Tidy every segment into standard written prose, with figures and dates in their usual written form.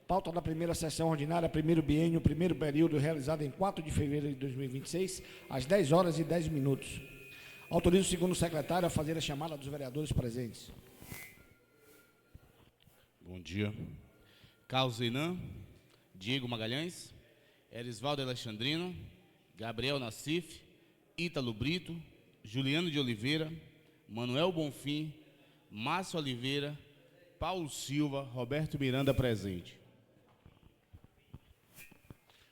Pauta da primeira sessão ordinária, primeiro biênio, primeiro período, realizada em 4 de fevereiro de 2026, às 10 horas e 10 minutos. Autorizo o segundo secretário a fazer a chamada dos vereadores presentes. Bom dia. Carlos Zeinan, Diego Magalhães, Erisvaldo Alexandrino, Gabriel Nassif, Ítalo Brito, Juliano de Oliveira, Manuel Bonfim, Márcio Oliveira, Paulo Silva, Roberto Miranda presente.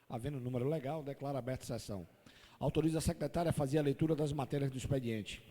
Havendo número legal, declaro aberta a sessão. Autorizo a secretária a fazer a leitura das matérias do expediente.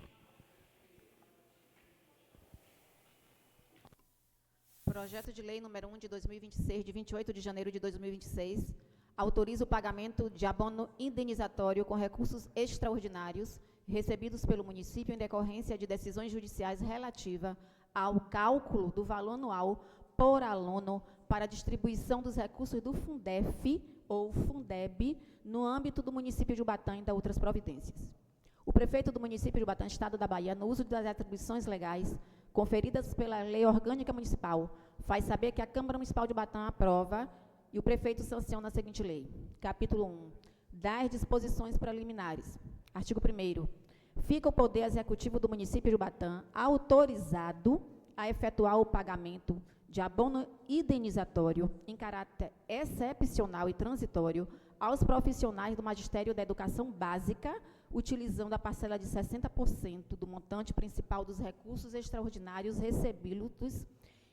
Projeto de Lei número 1 de 2026, de 28 de janeiro de 2026, autoriza o pagamento de abono indenizatório com recursos extraordinários recebidos pelo município em decorrência de decisões judiciais relativa ao cálculo do valor anual por aluno para distribuição dos recursos do Fundef ou Fundeb no âmbito do município de Ubatã e da outras providências. O prefeito do município de Ubatã, Estado da Bahia, no uso das atribuições legais conferidas pela Lei Orgânica Municipal, faz saber que a Câmara Municipal de Ubatã aprova e o prefeito sanciona a seguinte lei. Capítulo 1. Das disposições preliminares. Artigo 1º. Fica o Poder Executivo do município de Ubatã autorizado a efetuar o pagamento de abono indenizatório em caráter excepcional e transitório aos profissionais do Magistério da Educação Básica, utilizando a parcela de 60% do montante principal dos recursos extraordinários recebidos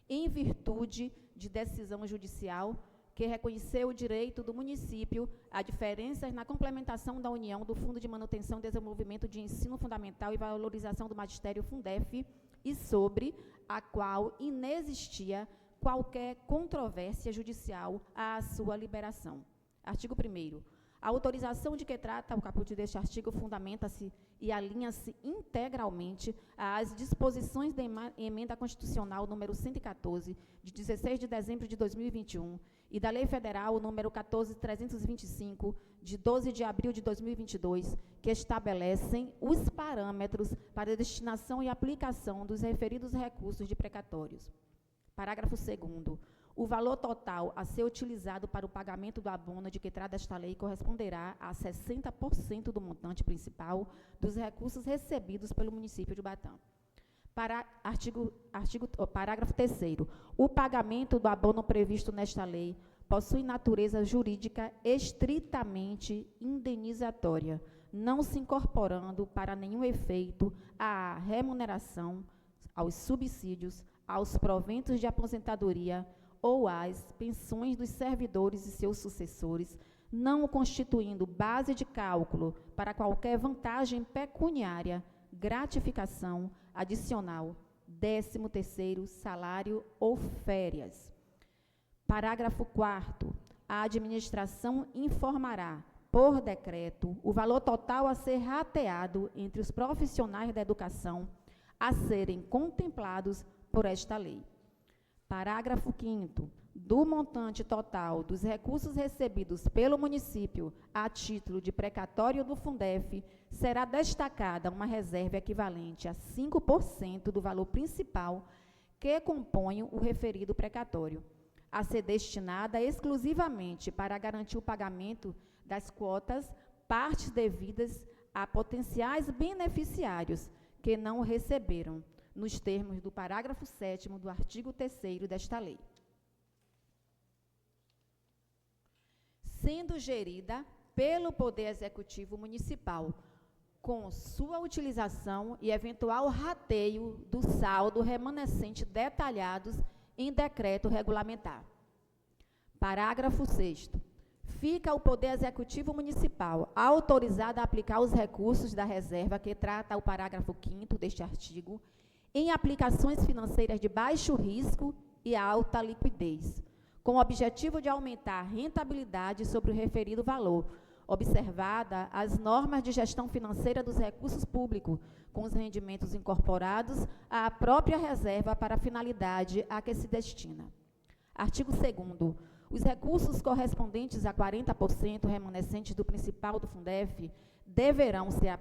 em virtude de decisão judicial que reconheceu o direito do município a diferenças na complementação da União do Fundo de Manutenção e Desenvolvimento de Ensino Fundamental e Valorização do Magistério Fundef e sobre a qual inexistia qualquer controvérsia judicial à sua liberação. Artigo 1º. A autorização de que trata o caput deste artigo fundamenta-se e alinha-se integralmente às disposições da Emenda Constitucional número 114, de 16 de dezembro de 2021, e da Lei Federal número 14.325, de 12 de abril de 2022, que estabelecem os parâmetros para a destinação e aplicação dos referidos recursos de precatórios. Parágrafo 2º. O valor total a ser utilizado para o pagamento do abono de que trata esta lei corresponderá a 60% do montante principal dos recursos recebidos pelo município de Ubatã. Parágrafo 3º. O pagamento do abono previsto nesta lei possui natureza jurídica estritamente indenizatória, não se incorporando para nenhum efeito à remuneração, aos subsídios, aos proventos de aposentadoria ou às pensões dos servidores e seus sucessores, não constituindo base de cálculo para qualquer vantagem pecuniária, gratificação adicional, 13º salário ou férias. Parágrafo 4º. A administração informará, por decreto, o valor total a ser rateado entre os profissionais da educação a serem contemplados por esta lei. Parágrafo 5º. Do montante total dos recursos recebidos pelo município a título de precatório do Fundef, será destacada uma reserva equivalente a 5% do valor principal que compõe o referido precatório, a ser destinada exclusivamente para garantir o pagamento das quotas, partes devidas a potenciais beneficiários que não o receberam, nos termos do parágrafo 7º do artigo 3º desta lei. Sendo gerida pelo Poder Executivo Municipal, com sua utilização e eventual rateio do saldo remanescente detalhados em decreto regulamentar. Parágrafo 6º. Fica o Poder Executivo Municipal autorizado a aplicar os recursos da reserva que trata o parágrafo 5º deste artigo em aplicações financeiras de baixo risco e alta liquidez, com o objetivo de aumentar a rentabilidade sobre o referido valor, observada as normas de gestão financeira dos recursos públicos, com os rendimentos incorporados à própria reserva para a finalidade a que se destina. Artigo 2º. Os recursos correspondentes a 40% remanescentes do principal do Fundef deverão ser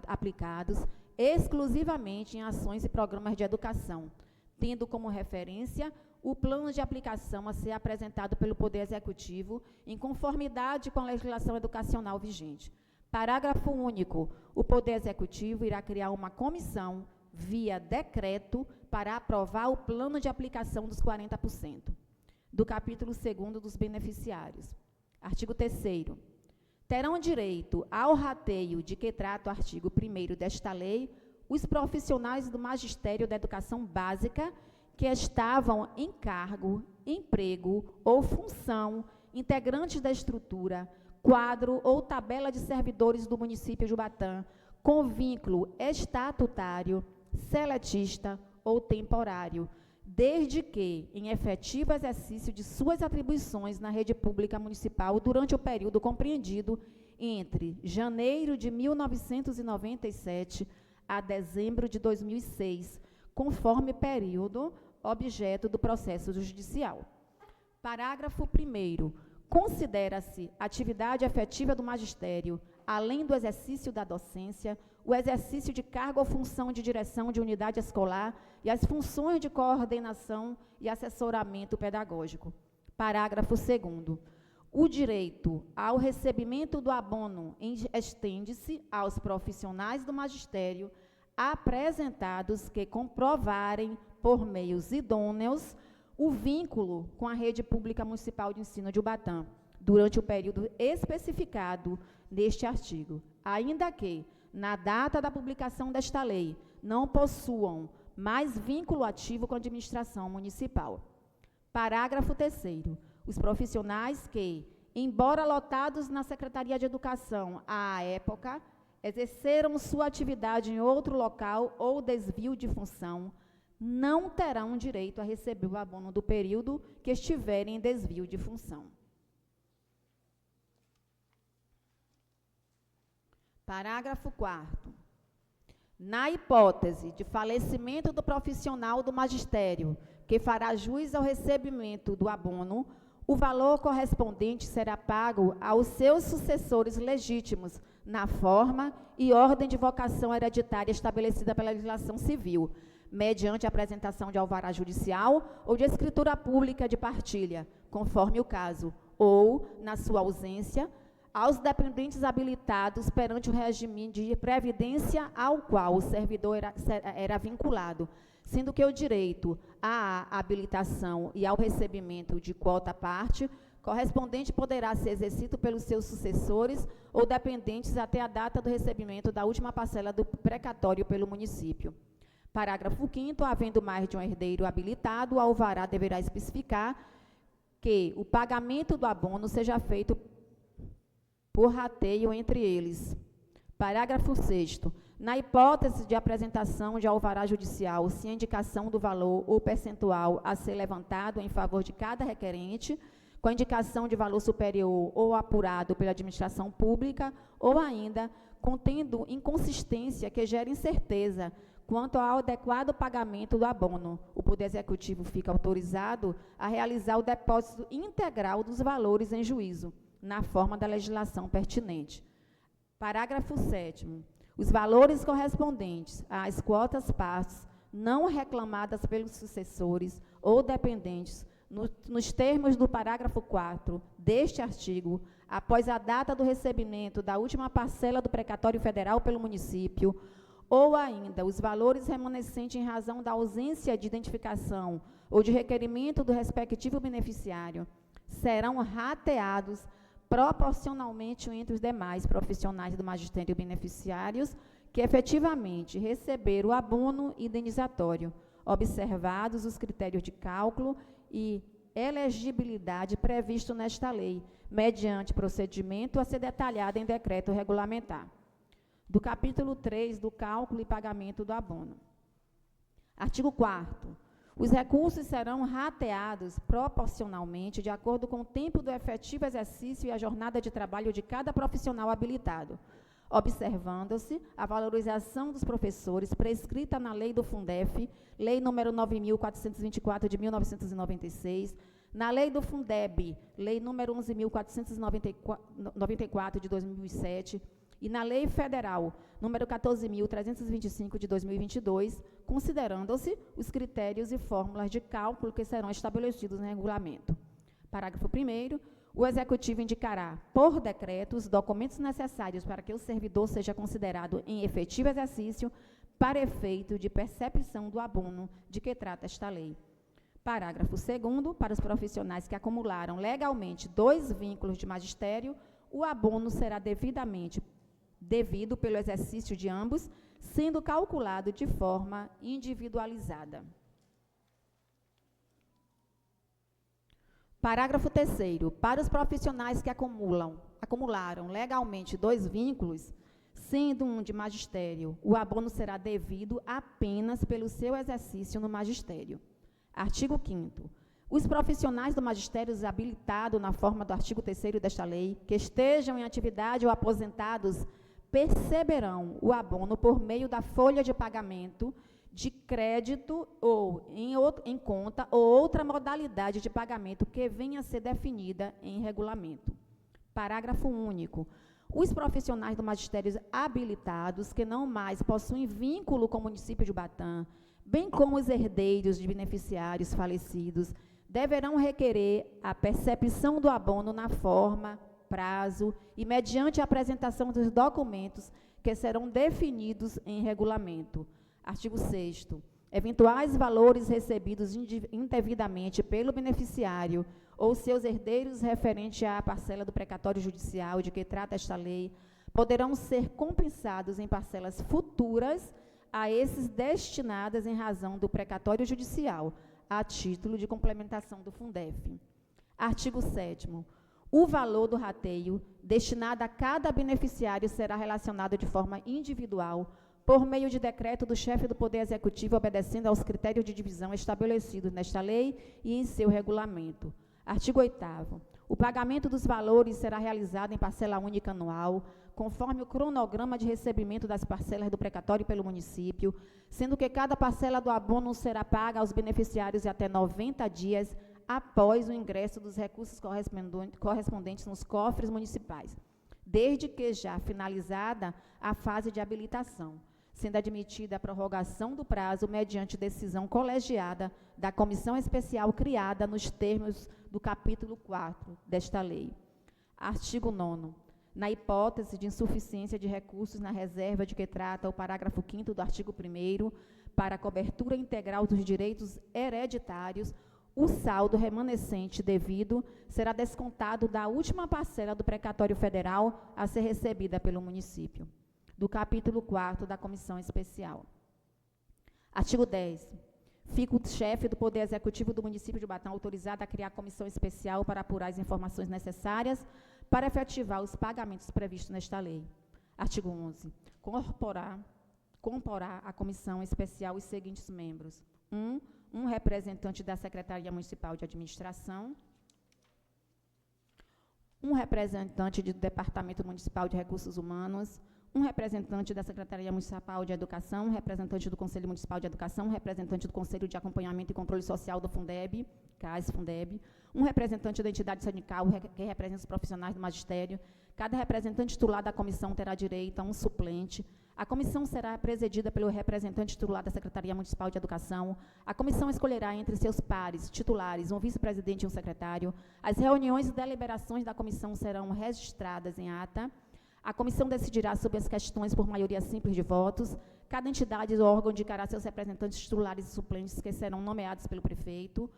aplicados exclusivamente em ações e programas de educação, tendo como referência o plano de aplicação a ser apresentado pelo Poder Executivo, em conformidade com a legislação educacional vigente. Parágrafo único. O Poder Executivo irá criar uma comissão, via decreto, para aprovar o plano de aplicação dos 40%. Do capítulo 2º dos beneficiários. Artigo 3º. Terão direito ao rateio de que trata o artigo 1º desta lei os profissionais do magistério da educação básica que estavam em cargo, emprego ou função, integrantes da estrutura, quadro ou tabela de servidores do município de Ubatã, com vínculo estatutário, seletista ou temporário, desde que, em efetivo exercício de suas atribuições na rede pública municipal durante o período compreendido entre janeiro de 1997 a dezembro de 2006, conforme período objeto do processo judicial. Parágrafo 1º. Considera-se atividade efetiva do magistério, além do exercício da docência, o exercício de cargo ou função de direção de unidade escolar e as funções de coordenação e assessoramento pedagógico. Parágrafo 2º. O direito ao recebimento do abono estende-se aos profissionais do magistério apresentados que comprovarem, por meios idôneos, o vínculo com a rede pública municipal de ensino de Ubatã, durante o período especificado neste artigo, ainda que, na data da publicação desta lei, não possuam mais vínculo ativo com a administração municipal. Parágrafo 3º. Os profissionais que, embora lotados na Secretaria de Educação à época, exerceram sua atividade em outro local ou desvio de função, não terão direito a receber o abono do período que estiverem em desvio de função. Parágrafo 4º. Na hipótese de falecimento do profissional do magistério, que fará jus ao recebimento do abono, o valor correspondente será pago aos seus sucessores legítimos, na forma e ordem de vocação hereditária estabelecida pela legislação civil, mediante a apresentação de alvará judicial ou de escritura pública de partilha, conforme o caso, ou, na sua ausência, aos dependentes habilitados perante o regime de previdência ao qual o servidor era vinculado, sendo que o direito à habilitação e ao recebimento de quota parte correspondente poderá ser exercido pelos seus sucessores ou dependentes até a data do recebimento da última parcela do precatório pelo município. Parágrafo 5º. Havendo mais de um herdeiro habilitado, o alvará deverá especificar que o pagamento do abono seja feito por rateio entre eles. Parágrafo 6º. Na hipótese de apresentação de alvará judicial, se a indicação do valor ou percentual a ser levantado em favor de cada requerente, com a indicação de valor superior ou apurado pela administração pública, ou ainda contendo inconsistência que gere incerteza quanto ao adequado pagamento do abono, o Poder Executivo fica autorizado a realizar o depósito integral dos valores em juízo, na forma da legislação pertinente. Parágrafo 7º. Os valores correspondentes às quotas partes não reclamadas pelos sucessores ou dependentes, nos termos do parágrafo 4º deste artigo, após a data do recebimento da última parcela do precatório federal pelo município, ou ainda os valores remanescentes em razão da ausência de identificação ou de requerimento do respectivo beneficiário, serão rateados proporcionalmente entre os demais profissionais do magistério beneficiários que efetivamente receberam o abono indenizatório, observados os critérios de cálculo e elegibilidade previsto nesta lei, mediante procedimento a ser detalhado em decreto regulamentar. Do capítulo 3 do cálculo e pagamento do abono. Artigo 4º. Os recursos serão rateados proporcionalmente de acordo com o tempo do efetivo exercício e a jornada de trabalho de cada profissional habilitado, observando-se a valorização dos professores prescrita na Lei do Fundef, Lei nº 9.424 de 1996, na Lei do Fundeb, Lei nº 11.494 de 2007, e na Lei Federal número 14.325 de 2022, considerando-se os critérios e fórmulas de cálculo que serão estabelecidos no regulamento. Parágrafo 1º. O Executivo indicará, por decreto, os documentos necessários para que o servidor seja considerado em efetivo exercício para efeito de percepção do abono de que trata esta lei. Parágrafo 2º. Para os profissionais que acumularam legalmente 2 vínculos de magistério, o abono será devido pelo exercício de ambos, sendo calculado de forma individualizada. Parágrafo 3º. Para os profissionais que acumularam legalmente 2 vínculos, sendo um de magistério, o abono será devido apenas pelo seu exercício no magistério. Artigo 5º. Os profissionais do magistério habilitados na forma do artigo 3º desta lei, que estejam em atividade ou aposentados, perceberão o abono por meio da folha de pagamento de crédito ou em conta ou outra modalidade de pagamento que venha a ser definida em regulamento. Parágrafo único. Os profissionais do magistério habilitados que não mais possuem vínculo com o município de Ubatã, bem como os herdeiros de beneficiários falecidos, deverão requerer a percepção do abono na forma, prazo e mediante a apresentação dos documentos que serão definidos em regulamento. Artigo 6º. Eventuais valores recebidos indevidamente pelo beneficiário ou seus herdeiros referente à parcela do precatório judicial de que trata esta lei, poderão ser compensados em parcelas futuras a esses destinadas em razão do precatório judicial, a título de complementação do Fundef. Artigo 7º. O valor do rateio destinado a cada beneficiário será relacionado de forma individual por meio de decreto do chefe do Poder Executivo, obedecendo aos critérios de divisão estabelecidos nesta lei e em seu regulamento. Artigo 8º. O pagamento dos valores será realizado em parcela única anual, conforme o cronograma de recebimento das parcelas do precatório pelo município, sendo que cada parcela do abono será paga aos beneficiários em até 90 dias após o ingresso dos recursos correspondentes nos cofres municipais, desde que já finalizada a fase de habilitação, sendo admitida a prorrogação do prazo mediante decisão colegiada da comissão especial criada nos termos do capítulo 4 desta lei. Artigo 9º. Na hipótese de insuficiência de recursos na reserva de que trata o parágrafo 5º do artigo 1º, para a cobertura integral dos direitos hereditários, o saldo remanescente devido será descontado da última parcela do precatório federal a ser recebida pelo município. Do capítulo 4 da Comissão Especial. Artigo 10. Fica o chefe do Poder Executivo do município de Ubatã autorizado a criar a comissão especial para apurar as informações necessárias para efetivar os pagamentos previstos nesta lei. Artigo 11. Comporá a comissão especial os seguintes membros. 1. Um representante da Secretaria Municipal de Administração, um representante do Departamento Municipal de Recursos Humanos, um representante da Secretaria Municipal de Educação, um representante do Conselho Municipal de Educação, um representante do Conselho de Acompanhamento e Controle Social do Fundeb, CAS-Fundeb, um representante da entidade sindical que representa os profissionais do magistério. Cada representante titular da comissão terá direito a um suplente. A comissão será presidida pelo representante titular da Secretaria Municipal de Educação. A comissão escolherá entre seus pares titulares um vice-presidente e um secretário. As reuniões e deliberações da comissão serão registradas em ata. A comissão decidirá sobre as questões por maioria simples de votos. Cada entidade ou órgão indicará seus representantes titulares e suplentes que serão nomeados pelo prefeito.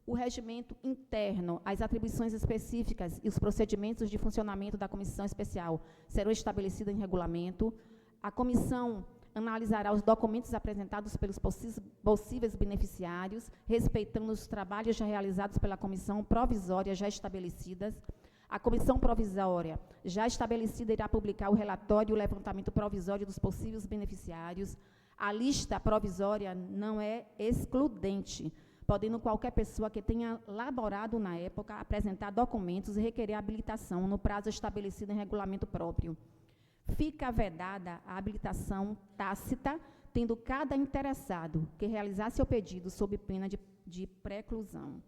O regimento interno, as atribuições específicas e os procedimentos de funcionamento da comissão especial serão estabelecidos em regulamento. A comissão analisará os documentos apresentados pelos possíveis beneficiários, respeitando os trabalhos já realizados pela comissão provisória já estabelecidas. A comissão provisória já estabelecida irá publicar o relatório e o levantamento provisório dos possíveis beneficiários. A lista provisória não é excludente, podendo qualquer pessoa que tenha laborado na época apresentar documentos e requerer habilitação no prazo estabelecido em regulamento próprio. Fica vedada a habilitação tácita, tendo cada interessado que realizar seu pedido sob pena de preclusão.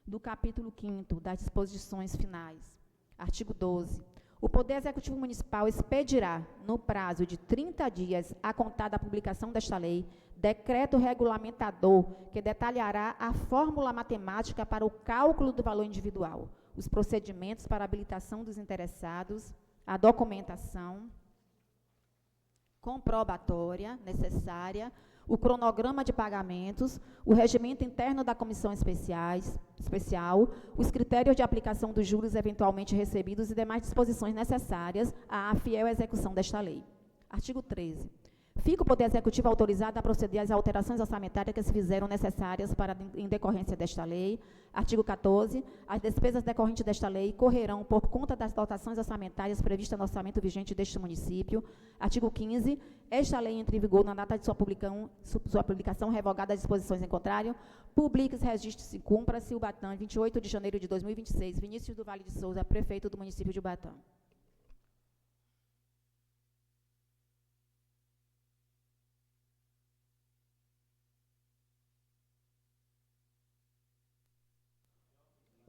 Do capítulo 5º das disposições finais. Artigo 12. O Poder Executivo Municipal expedirá, no prazo de 30 dias a contar da publicação desta lei, decreto regulamentador que detalhará a fórmula matemática para o cálculo do valor individual, os procedimentos para habilitação dos interessados, a documentação comprobatória necessária, o cronograma de pagamentos, o regimento interno da comissão especial, os critérios de aplicação dos juros eventualmente recebidos e demais disposições necessárias à fiel execução desta lei. Artigo 13. Fica o Poder Executivo autorizado a proceder às alterações orçamentárias que se fizeram necessárias em decorrência desta lei. Artigo 14. As despesas decorrentes desta lei correrão por conta das dotações orçamentárias previstas no orçamento vigente deste município. Artigo 15. Esta lei entra em vigor na data de sua publicação, revogada as disposições em contrário. Publique-se, registre-se e cumpra-se. Ubatã, 28 de janeiro de 2026. Vinícius do Vale de Souza, prefeito do município de Ubatã.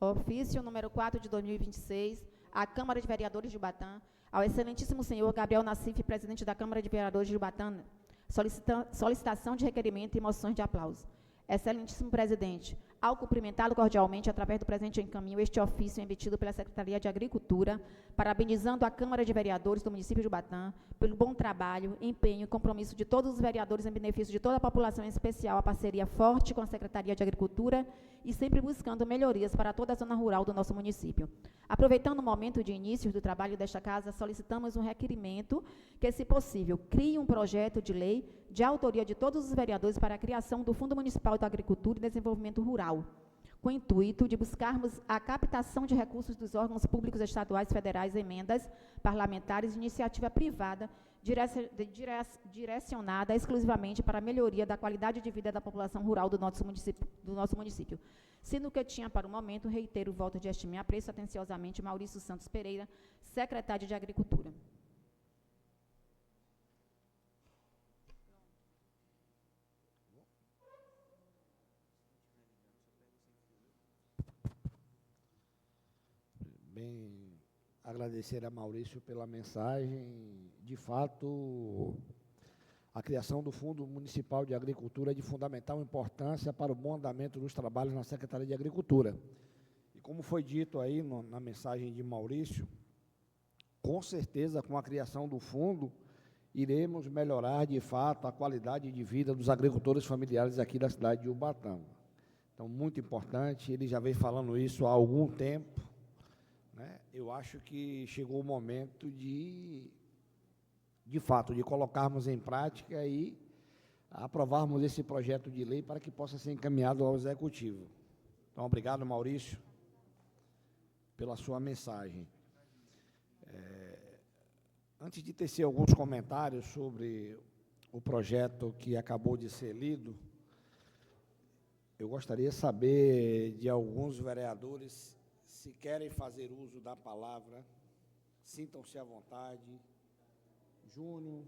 Ofício número 4 de 2026, à Câmara de Vereadores de Ubatã, ao excelentíssimo senhor Gabriel Nassif, presidente da Câmara de Vereadores de Ubatã, solicitação de requerimento e moções de aplauso. Excelentíssimo presidente, ao cumprimentá-lo cordialmente, através do presente encaminho, este ofício emitido pela Secretaria de Agricultura, parabenizando a Câmara de Vereadores do município de Ubatã pelo bom trabalho, empenho e compromisso de todos os vereadores em benefício de toda a população, em especial a parceria forte com a Secretaria de Agricultura e sempre buscando melhorias para toda a zona rural do nosso município. Aproveitando o momento de início do trabalho desta casa, solicitamos um requerimento que, se possível, crie um projeto de lei de autoria de todos os vereadores para a criação do Fundo Municipal da Agricultura e Desenvolvimento Rural, com o intuito de buscarmos a captação de recursos dos órgãos públicos estaduais, federais, emendas parlamentares e iniciativa privada direcionada exclusivamente para a melhoria da qualidade de vida da população rural do nosso município. Sendo que tinha, para o momento, reitero o voto de estima e apreço atenciosamente Maurício Santos Pereira, secretário de Agricultura. Bem, agradecer a Maurício pela mensagem. De fato, a criação do Fundo Municipal de Agricultura é de fundamental importância para o bom andamento dos trabalhos na Secretaria de Agricultura. E como foi dito aí na mensagem de Maurício, com certeza, com a criação do fundo, iremos melhorar, de fato, a qualidade de vida dos agricultores familiares aqui da cidade de Ubatã. Então, muito importante, ele já vem falando isso há algum tempo, né? Eu acho que chegou o momento de fato, de colocarmos em prática e aprovarmos esse projeto de lei para que possa ser encaminhado ao Executivo. Então, obrigado, Maurício, pela sua mensagem. Antes de tecer alguns comentários sobre o projeto que acabou de ser lido, eu gostaria de saber de alguns vereadores se querem fazer uso da palavra. Sintam-se à vontade. Júnior,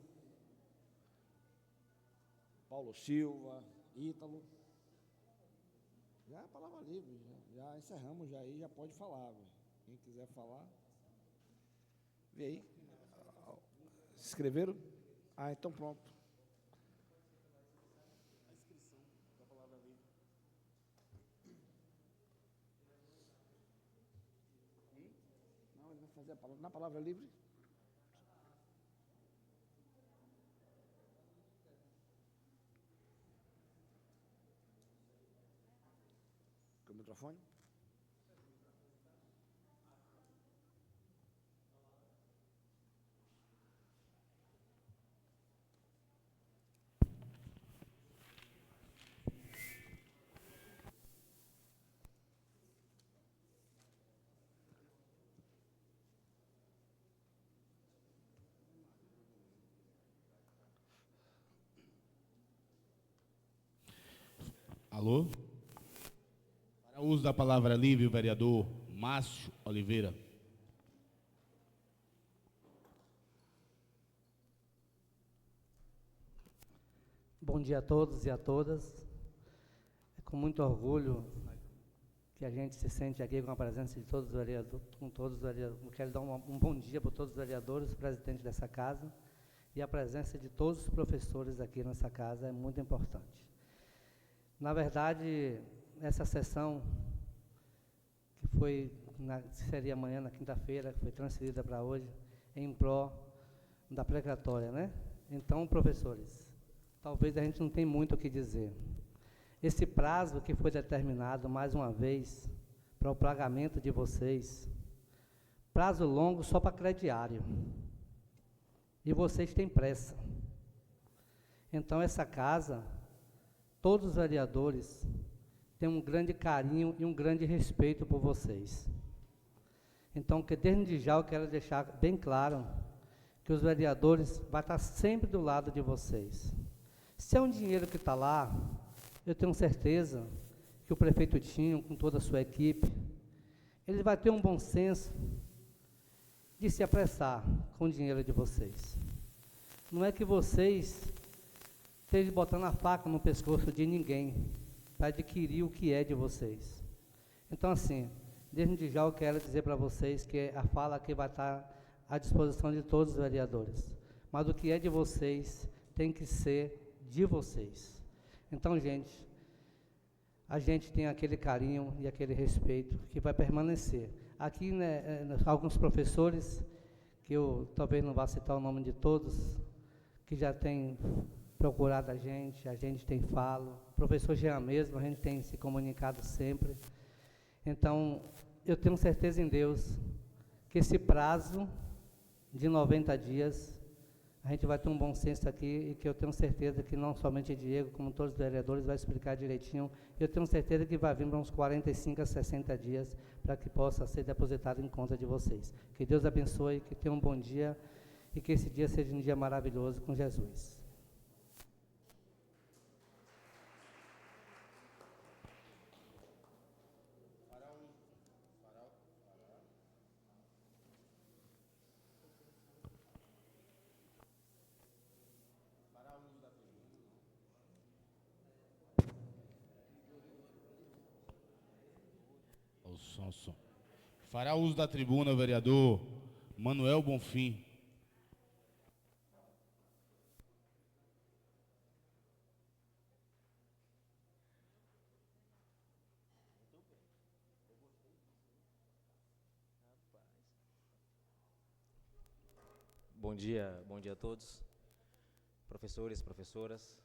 Paulo Silva, Ítalo. Já é a palavra livre, já encerramos, já aí já pode falar. Quem quiser falar. Vê aí. Se inscreveram? Ah, então pronto. A inscrição da palavra livre. Não, ele vai fazer a palavra. Na palavra livre? Com o microfone? Alô? Para o uso da palavra livre, o vereador Márcio Oliveira. Bom dia a todos e a todas. É com muito orgulho que a gente se sente aqui com a presença de todos os vereadores, com todos os vereadores. Quero dar um bom dia para todos os vereadores, presidente dessa casa, e a presença de todos os professores aqui nessa casa é muito importante. Na verdade, essa sessão, que seria amanhã, na quinta-feira, que foi transferida para hoje, em pró da precatória, né? Então, professores, talvez a gente não tenha muito o que dizer. Esse prazo que foi determinado, mais uma vez, para o pagamento de vocês, prazo longo só para crediário. E vocês têm pressa. Então, essa casa, todos os vereadores têm um grande carinho e um grande respeito por vocês. Então, que desde já eu quero deixar bem claro que os vereadores vão estar sempre do lado de vocês. Se é um dinheiro que está lá, eu tenho certeza que o prefeito Tinho, com toda a sua equipe, ele vai ter um bom senso de se apressar com o dinheiro de vocês. Não é que vocês estejam botando a faca no pescoço de ninguém para adquirir o que é de vocês. Então, assim, desde já eu quero dizer para vocês que a fala aqui vai estar à disposição de todos os vereadores. Mas o que é de vocês tem que ser de vocês. Então, gente, a gente tem aquele carinho e aquele respeito que vai permanecer. Aqui, né, alguns professores, que eu talvez não vá citar o nome de todos, que já têm procurado a gente tem falo. O professor Jean mesmo, a gente tem se comunicado sempre. Então, eu tenho certeza em Deus que esse prazo de 90 dias, a gente vai ter um bom senso aqui e que eu tenho certeza que não somente Diego, como todos os vereadores, vai explicar direitinho. Eu tenho certeza que vai vir para uns 45 a 60 dias para que possa ser depositado em conta de vocês. Que Deus abençoe, que tenham um bom dia e que esse dia seja um dia maravilhoso com Jesus. Som. Fará uso da tribuna o vereador Manuel Bonfim. Bom dia a todos, professores, professoras,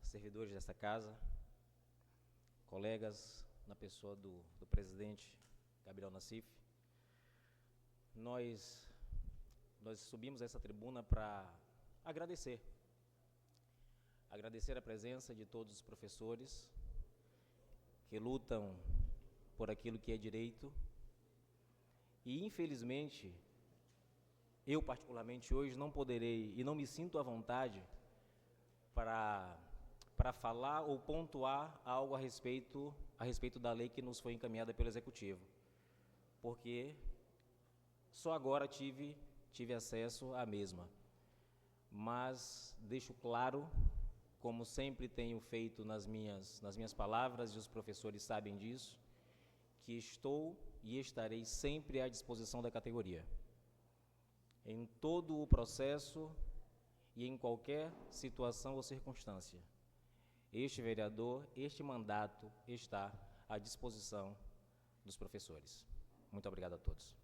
servidores dessa casa, colegas, na pessoa do presidente Gabriel Nassif. Nós subimos a essa tribuna para agradecer a presença de todos os professores que lutam por aquilo que é direito e, infelizmente, eu particularmente hoje não poderei e não me sinto à vontade para falar ou pontuar algo a respeito da lei que nos foi encaminhada pelo Executivo, porque só agora tive acesso à mesma. Mas deixo claro, como sempre tenho feito nas minhas palavras, e os professores sabem disso, que estou e estarei sempre à disposição da categoria, em todo o processo e em qualquer situação ou circunstância. Este vereador, este mandato está à disposição dos professores. Muito obrigado a todos.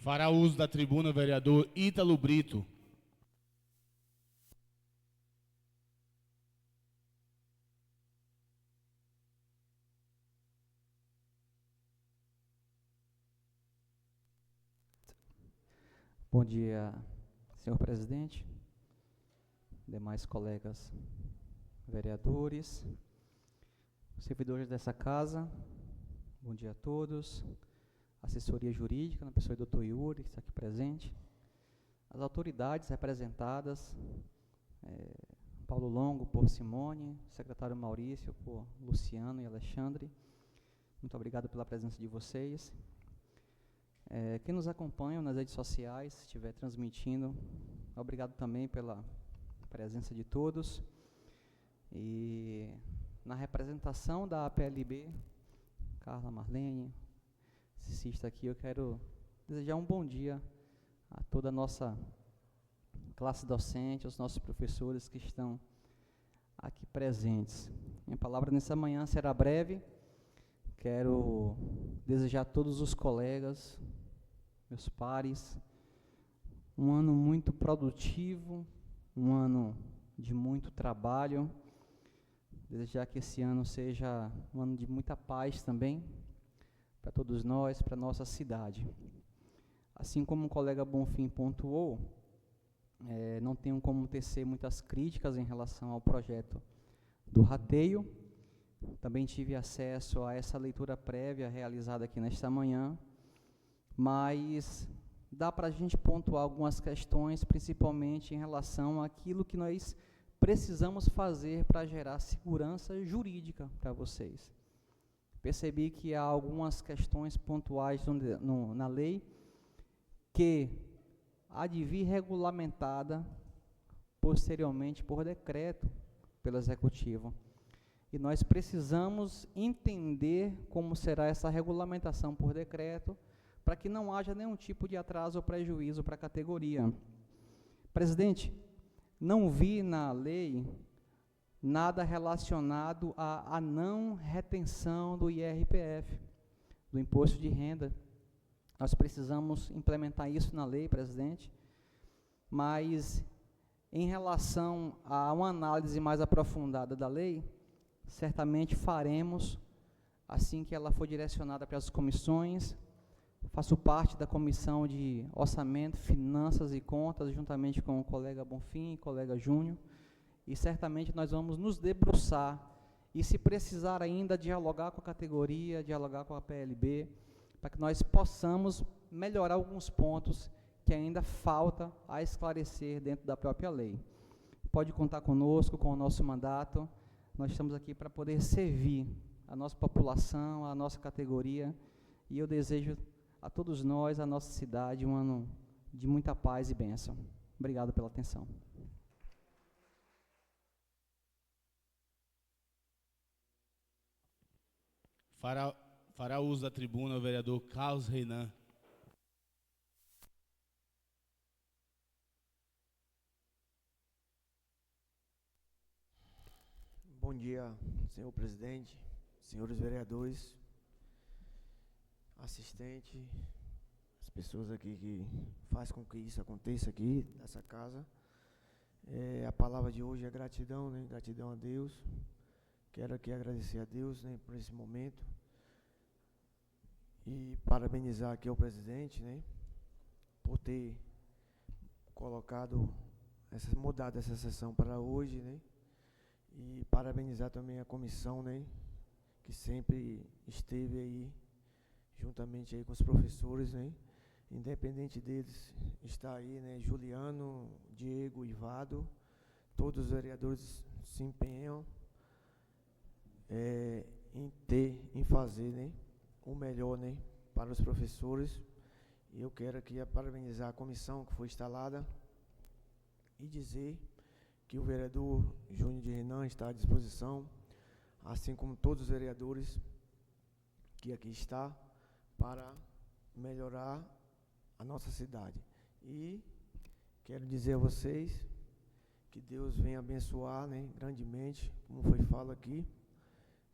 Fará uso da tribuna o vereador Ítalo Brito. Bom dia, senhor presidente, demais colegas vereadores, servidores dessa casa, bom dia a todos, assessoria jurídica, na pessoa do Dr. Yuri, que está aqui presente, as autoridades representadas, Paulo Longo por Simone, secretário Maurício por Luciano e Alexandre, muito obrigado pela presença de vocês. Quem nos acompanha nas redes sociais, se estiver transmitindo, obrigado também pela presença de todos. E na representação da APLB, Carla Marlene, Cicista aqui, eu quero desejar um bom dia a toda a nossa classe docente, aos nossos professores que estão aqui presentes. Minha palavra nessa manhã será breve. Quero desejar a todos os colegas, meus pares, um ano muito produtivo, um ano de muito trabalho. Desejar que esse ano seja um ano de muita paz também, para todos nós, para a nossa cidade. Assim como o colega Bonfim pontuou, não tenho como tecer muitas críticas em relação ao projeto do rateio. Também tive acesso a essa leitura prévia realizada aqui nesta manhã, mas dá para a gente pontuar algumas questões, principalmente em relação àquilo que nós precisamos fazer para gerar segurança jurídica para vocês. Percebi que há algumas questões pontuais na lei que há de vir regulamentada posteriormente por decreto pelo Executivo. E nós precisamos entender como será essa regulamentação por decreto, para que não haja nenhum tipo de atraso ou prejuízo para a categoria. Presidente, não vi na lei nada relacionado à não retenção do IRPF, do Imposto de Renda. Nós precisamos implementar isso na lei, presidente, mas em relação a uma análise mais aprofundada da lei, certamente faremos assim que ela for direcionada para as comissões. Faço parte da comissão de Orçamento, Finanças e Contas, juntamente com o colega Bonfim e o colega Júnior, e certamente nós vamos nos debruçar, e se precisar ainda dialogar com a categoria, dialogar com a PLB, para que nós possamos melhorar alguns pontos que ainda falta a esclarecer dentro da própria lei. Pode contar conosco, com o nosso mandato. Nós estamos aqui para poder servir a nossa população, a nossa categoria, e eu desejo a todos nós, a nossa cidade, um ano de muita paz e bênção. Obrigado pela atenção. Fará uso da tribuna o vereador Carlos Reinan. Bom dia, senhor presidente, senhores vereadores, assistente, as pessoas aqui que fazem com que isso aconteça aqui, nessa casa. A palavra de hoje é gratidão, né? Gratidão a Deus. Quero aqui agradecer a Deus, né, por esse momento e parabenizar aqui ao presidente, né, por ter mudado essa sessão para hoje, né, e parabenizar também a comissão, né, que sempre esteve aí juntamente aí com os professores, né, independente deles estar aí, né, Juliano, Diego, Ivado, todos os vereadores se empenham em fazer, né, o melhor, né, para os professores. E eu quero aqui parabenizar a comissão que foi instalada e dizer que o vereador Júnior de Renan está à disposição, assim como todos os vereadores que aqui estão, para melhorar a nossa cidade. E quero dizer a vocês que Deus venha abençoar, né, grandemente, como foi falado aqui,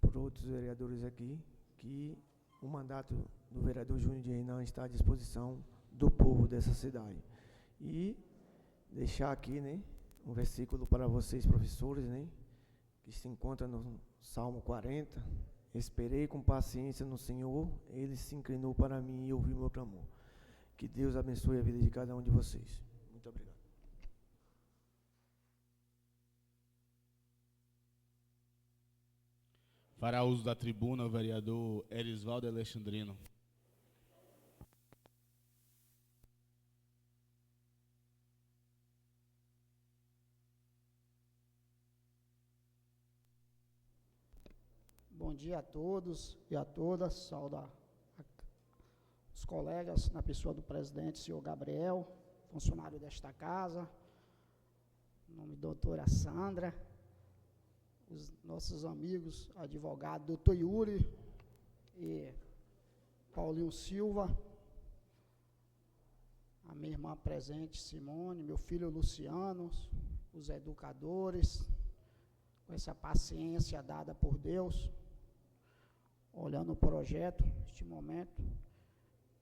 por outros vereadores aqui, que o mandato do vereador Júnior de Renan está à disposição do povo dessa cidade. E deixar aqui, né, um versículo para vocês, professores, né, que se encontra no Salmo 40. Esperei com paciência no Senhor, Ele se inclinou para mim e ouviu meu clamor. Que Deus abençoe a vida de cada um de vocês. Muito obrigado. Fará uso da tribuna o vereador Erisvaldo Alexandrino. Bom dia a todos e a todas. Saudar os colegas, na pessoa do presidente, senhor Gabriel, funcionário desta casa, em nome da doutora Sandra, os nossos amigos, advogado, doutor Yuri e Paulinho Silva, a minha irmã presente, Simone, meu filho Luciano, os educadores, com essa paciência dada por Deus, olhando o projeto, neste momento,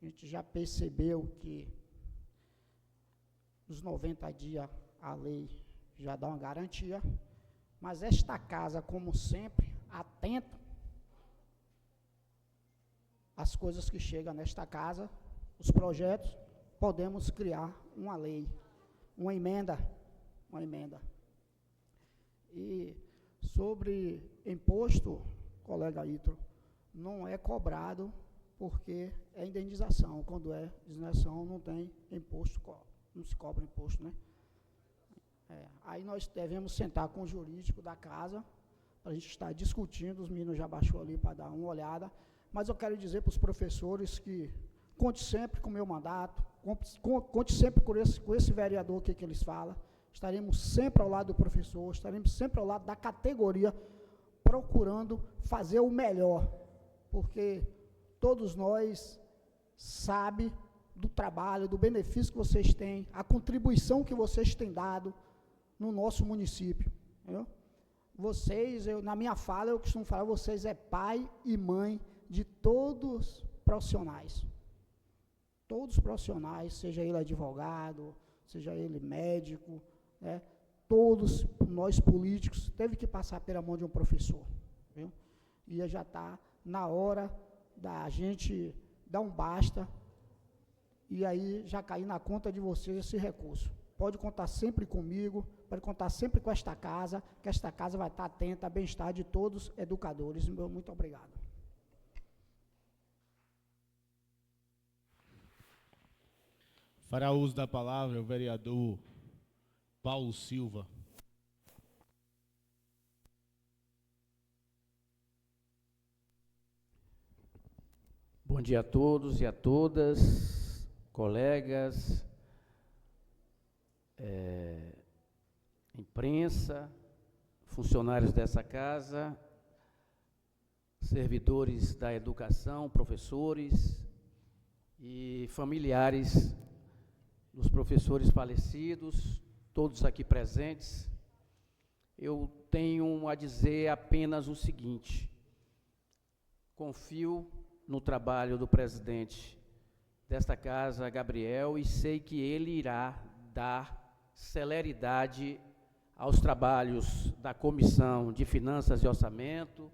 a gente já percebeu que nos 90 dias a lei já dá uma garantia, mas esta casa, como sempre, atenta às coisas que chegam nesta casa, os projetos, podemos criar uma lei, uma emenda. E sobre imposto, colega Ítalo, não é cobrado porque é indenização. Quando é indenização, não tem imposto, não se cobra imposto, né? Aí nós devemos sentar com o jurídico da casa, para a gente estar discutindo, os meninos já baixou ali para dar uma olhada, mas eu quero dizer para os professores que conte sempre com o meu mandato, conte sempre com esse vereador, o que eles falam, estaremos sempre ao lado do professor, estaremos sempre ao lado da categoria, procurando fazer o melhor, porque todos nós sabemos do trabalho, do benefício que vocês têm, a contribuição que vocês têm dado no nosso município. Entendeu? Vocês, na minha fala, eu costumo falar, vocês é pai e mãe de todos os profissionais. Todos os profissionais, seja ele advogado, seja ele médico, né? Todos nós políticos teve que passar pela mão de um professor. Viu? E já está na hora da gente dar um basta e aí já cair na conta de vocês esse recurso. Pode contar sempre comigo, pode contar sempre com esta casa, que esta casa vai estar atenta ao bem-estar de todos os educadores. Muito obrigado. Fará uso da palavra o vereador Paulo Silva. Bom dia a todos e a todas, colegas, imprensa, funcionários dessa casa, servidores da educação, professores e familiares dos professores falecidos, todos aqui presentes. Eu tenho a dizer apenas o seguinte: confio no trabalho do presidente desta casa, Gabriel, e sei que ele irá dar celeridade aos trabalhos da Comissão de Finanças e Orçamento,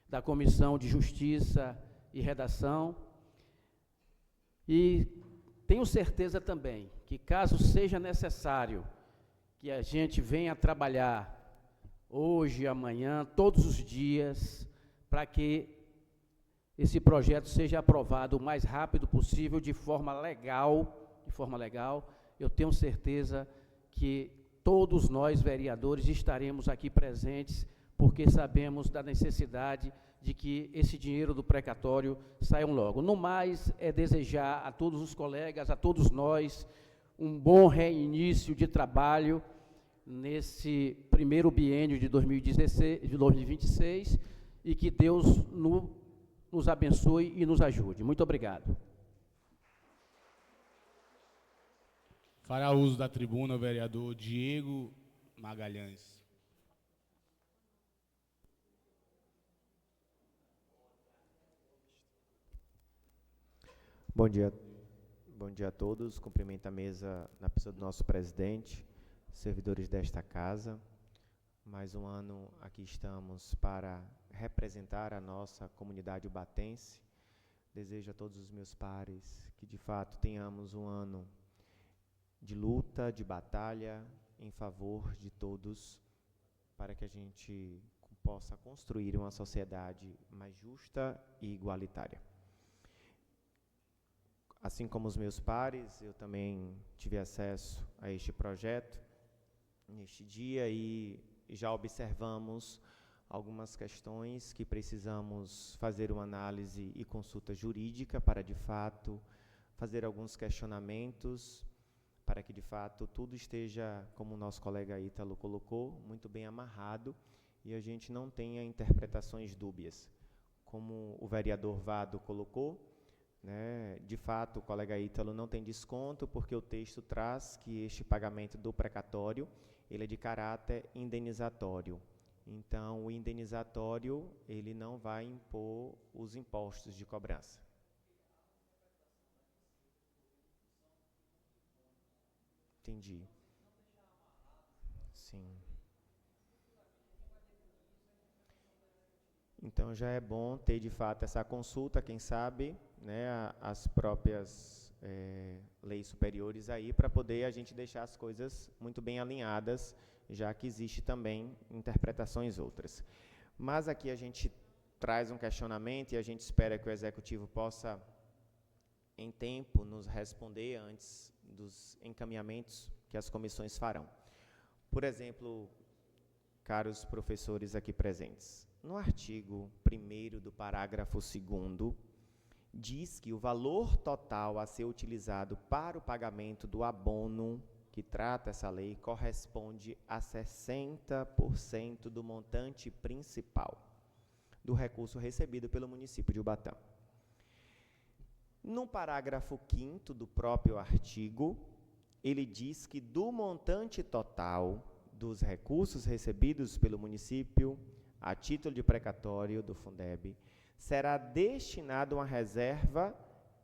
da Comissão de Justiça e Redação, e tenho certeza também que, caso seja necessário que a gente venha trabalhar hoje, amanhã, todos os dias, para que esse projeto seja aprovado o mais rápido possível, de forma legal, eu tenho certeza que todos nós, vereadores, estaremos aqui presentes, porque sabemos da necessidade de que esse dinheiro do precatório saia logo. No mais, é desejar a todos os colegas, a todos nós, um bom reinício de trabalho nesse primeiro biênio de 2026, e que Deus nos abençoe e nos ajude. Muito obrigado. Fará uso da tribuna o vereador Diego Magalhães. Bom dia a todos. Cumprimento a mesa na pessoa do nosso presidente, servidores desta casa. Mais um ano aqui estamos para representar a nossa comunidade ubatense. Desejo a todos os meus pares que, de fato, tenhamos um ano de luta, de batalha em favor de todos, para que a gente possa construir uma sociedade mais justa e igualitária. Assim como os meus pares, eu também tive acesso a este projeto neste dia e já observamos algumas questões que precisamos fazer uma análise e consulta jurídica para, de fato, fazer alguns questionamentos, para que, de fato, tudo esteja, como o nosso colega Ítalo colocou, muito bem amarrado e a gente não tenha interpretações dúbias. Como o vereador Vado colocou, né, de fato, o colega Ítalo não tem desconto, porque o texto traz que este pagamento do precatório, ele é de caráter indenizatório. Então, o indenizatório, ele não vai impor os impostos de cobrança. Entendi. Sim. Então, já é bom ter, de fato, essa consulta, quem sabe, né, as próprias leis superiores aí, para poder a gente deixar as coisas muito bem alinhadas, já que existe também interpretações outras. Mas aqui a gente traz um questionamento e a gente espera que o Executivo possa, em tempo, nos responder antes dos encaminhamentos que as comissões farão. Por exemplo, caros professores aqui presentes, no artigo 1º do parágrafo 2º, diz que o valor total a ser utilizado para o pagamento do abono que trata essa lei corresponde a 60% do montante principal do recurso recebido pelo município de Ubatã. No parágrafo 5º do próprio artigo, ele diz que do montante total dos recursos recebidos pelo município a título de precatório do Fundeb, será destinado uma reserva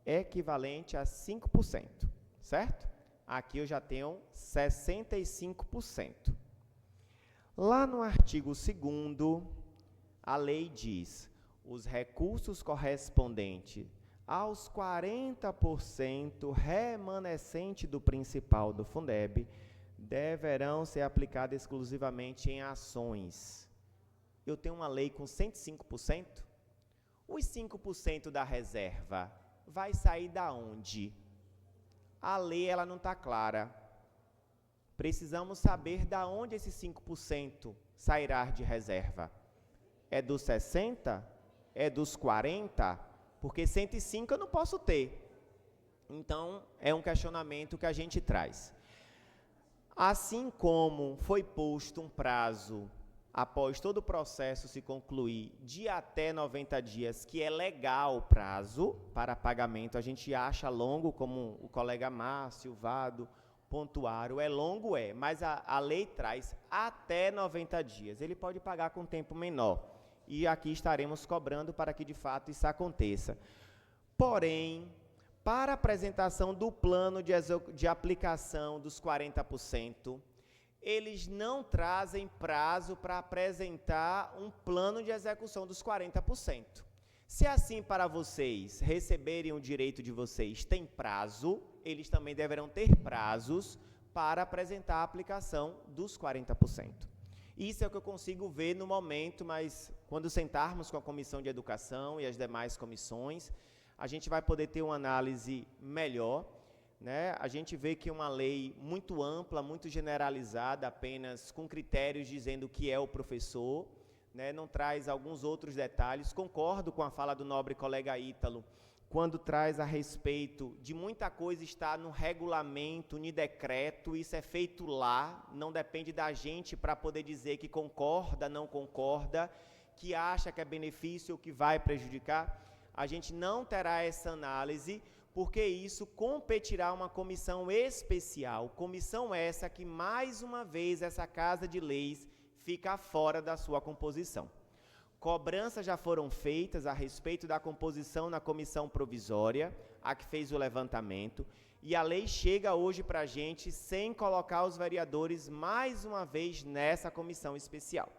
equivalente a 5%, certo? Aqui eu já tenho 65%. Lá no artigo 2º, a lei diz: os recursos correspondentes aos 40% remanescente do principal do Fundeb deverão ser aplicados exclusivamente em ações. Eu tenho uma lei com 105%, os 5% da reserva vai sair da onde? A lei ela não está clara. Precisamos saber da onde esse 5% sairá de reserva. É dos 60%? É dos 40%? Porque 105 eu não posso ter. Então, é um questionamento que a gente traz. Assim como foi posto um prazo, após todo o processo se concluir, de até 90 dias, que é legal o prazo para pagamento, a gente acha longo, como o colega Márcio, Vado, pontuaram, longo, mas a lei traz até 90 dias. Ele pode pagar com tempo menor. E aqui estaremos cobrando para que, de fato, isso aconteça. Porém, para a apresentação do plano de aplicação dos 40%, eles não trazem prazo para apresentar um plano de execução dos 40%. Se assim para vocês receberem o direito de vocês tem prazo, eles também deverão ter prazos para apresentar a aplicação dos 40%. Isso é o que eu consigo ver no momento, mas quando sentarmos com a Comissão de Educação e as demais comissões, a gente vai poder ter uma análise melhor, né? A gente vê que uma lei muito ampla, muito generalizada, apenas com critérios dizendo o que é o professor, né? Não traz alguns outros detalhes. Concordo com a fala do nobre colega Ítalo, quando traz a respeito de muita coisa estar no regulamento, no decreto, isso é feito lá, não depende da gente para poder dizer que concorda, não concorda, que acha que é benefício ou que vai prejudicar. A gente não terá essa análise, porque isso competirá uma comissão especial, comissão essa que, mais uma vez, essa Casa de Leis fica fora da sua composição. Cobranças já foram feitas a respeito da composição na comissão provisória, a que fez o levantamento, e a lei chega hoje para a gente sem colocar os vereadores mais uma vez nessa comissão especial.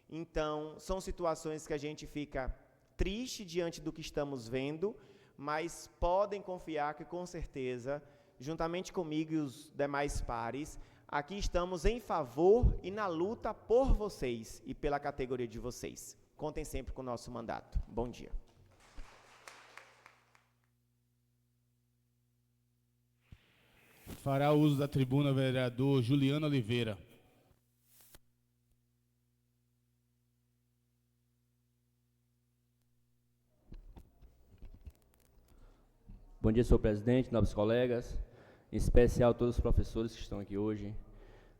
Então, são situações que a gente fica triste diante do que estamos vendo, mas podem confiar que, com certeza, juntamente comigo e os demais pares, aqui estamos em favor e na luta por vocês e pela categoria de vocês. Contem sempre com o nosso mandato. Bom dia. Fará uso da tribuna o vereador Juliano Oliveira. Bom dia, senhor presidente, nobres colegas, em especial todos os professores que estão aqui hoje,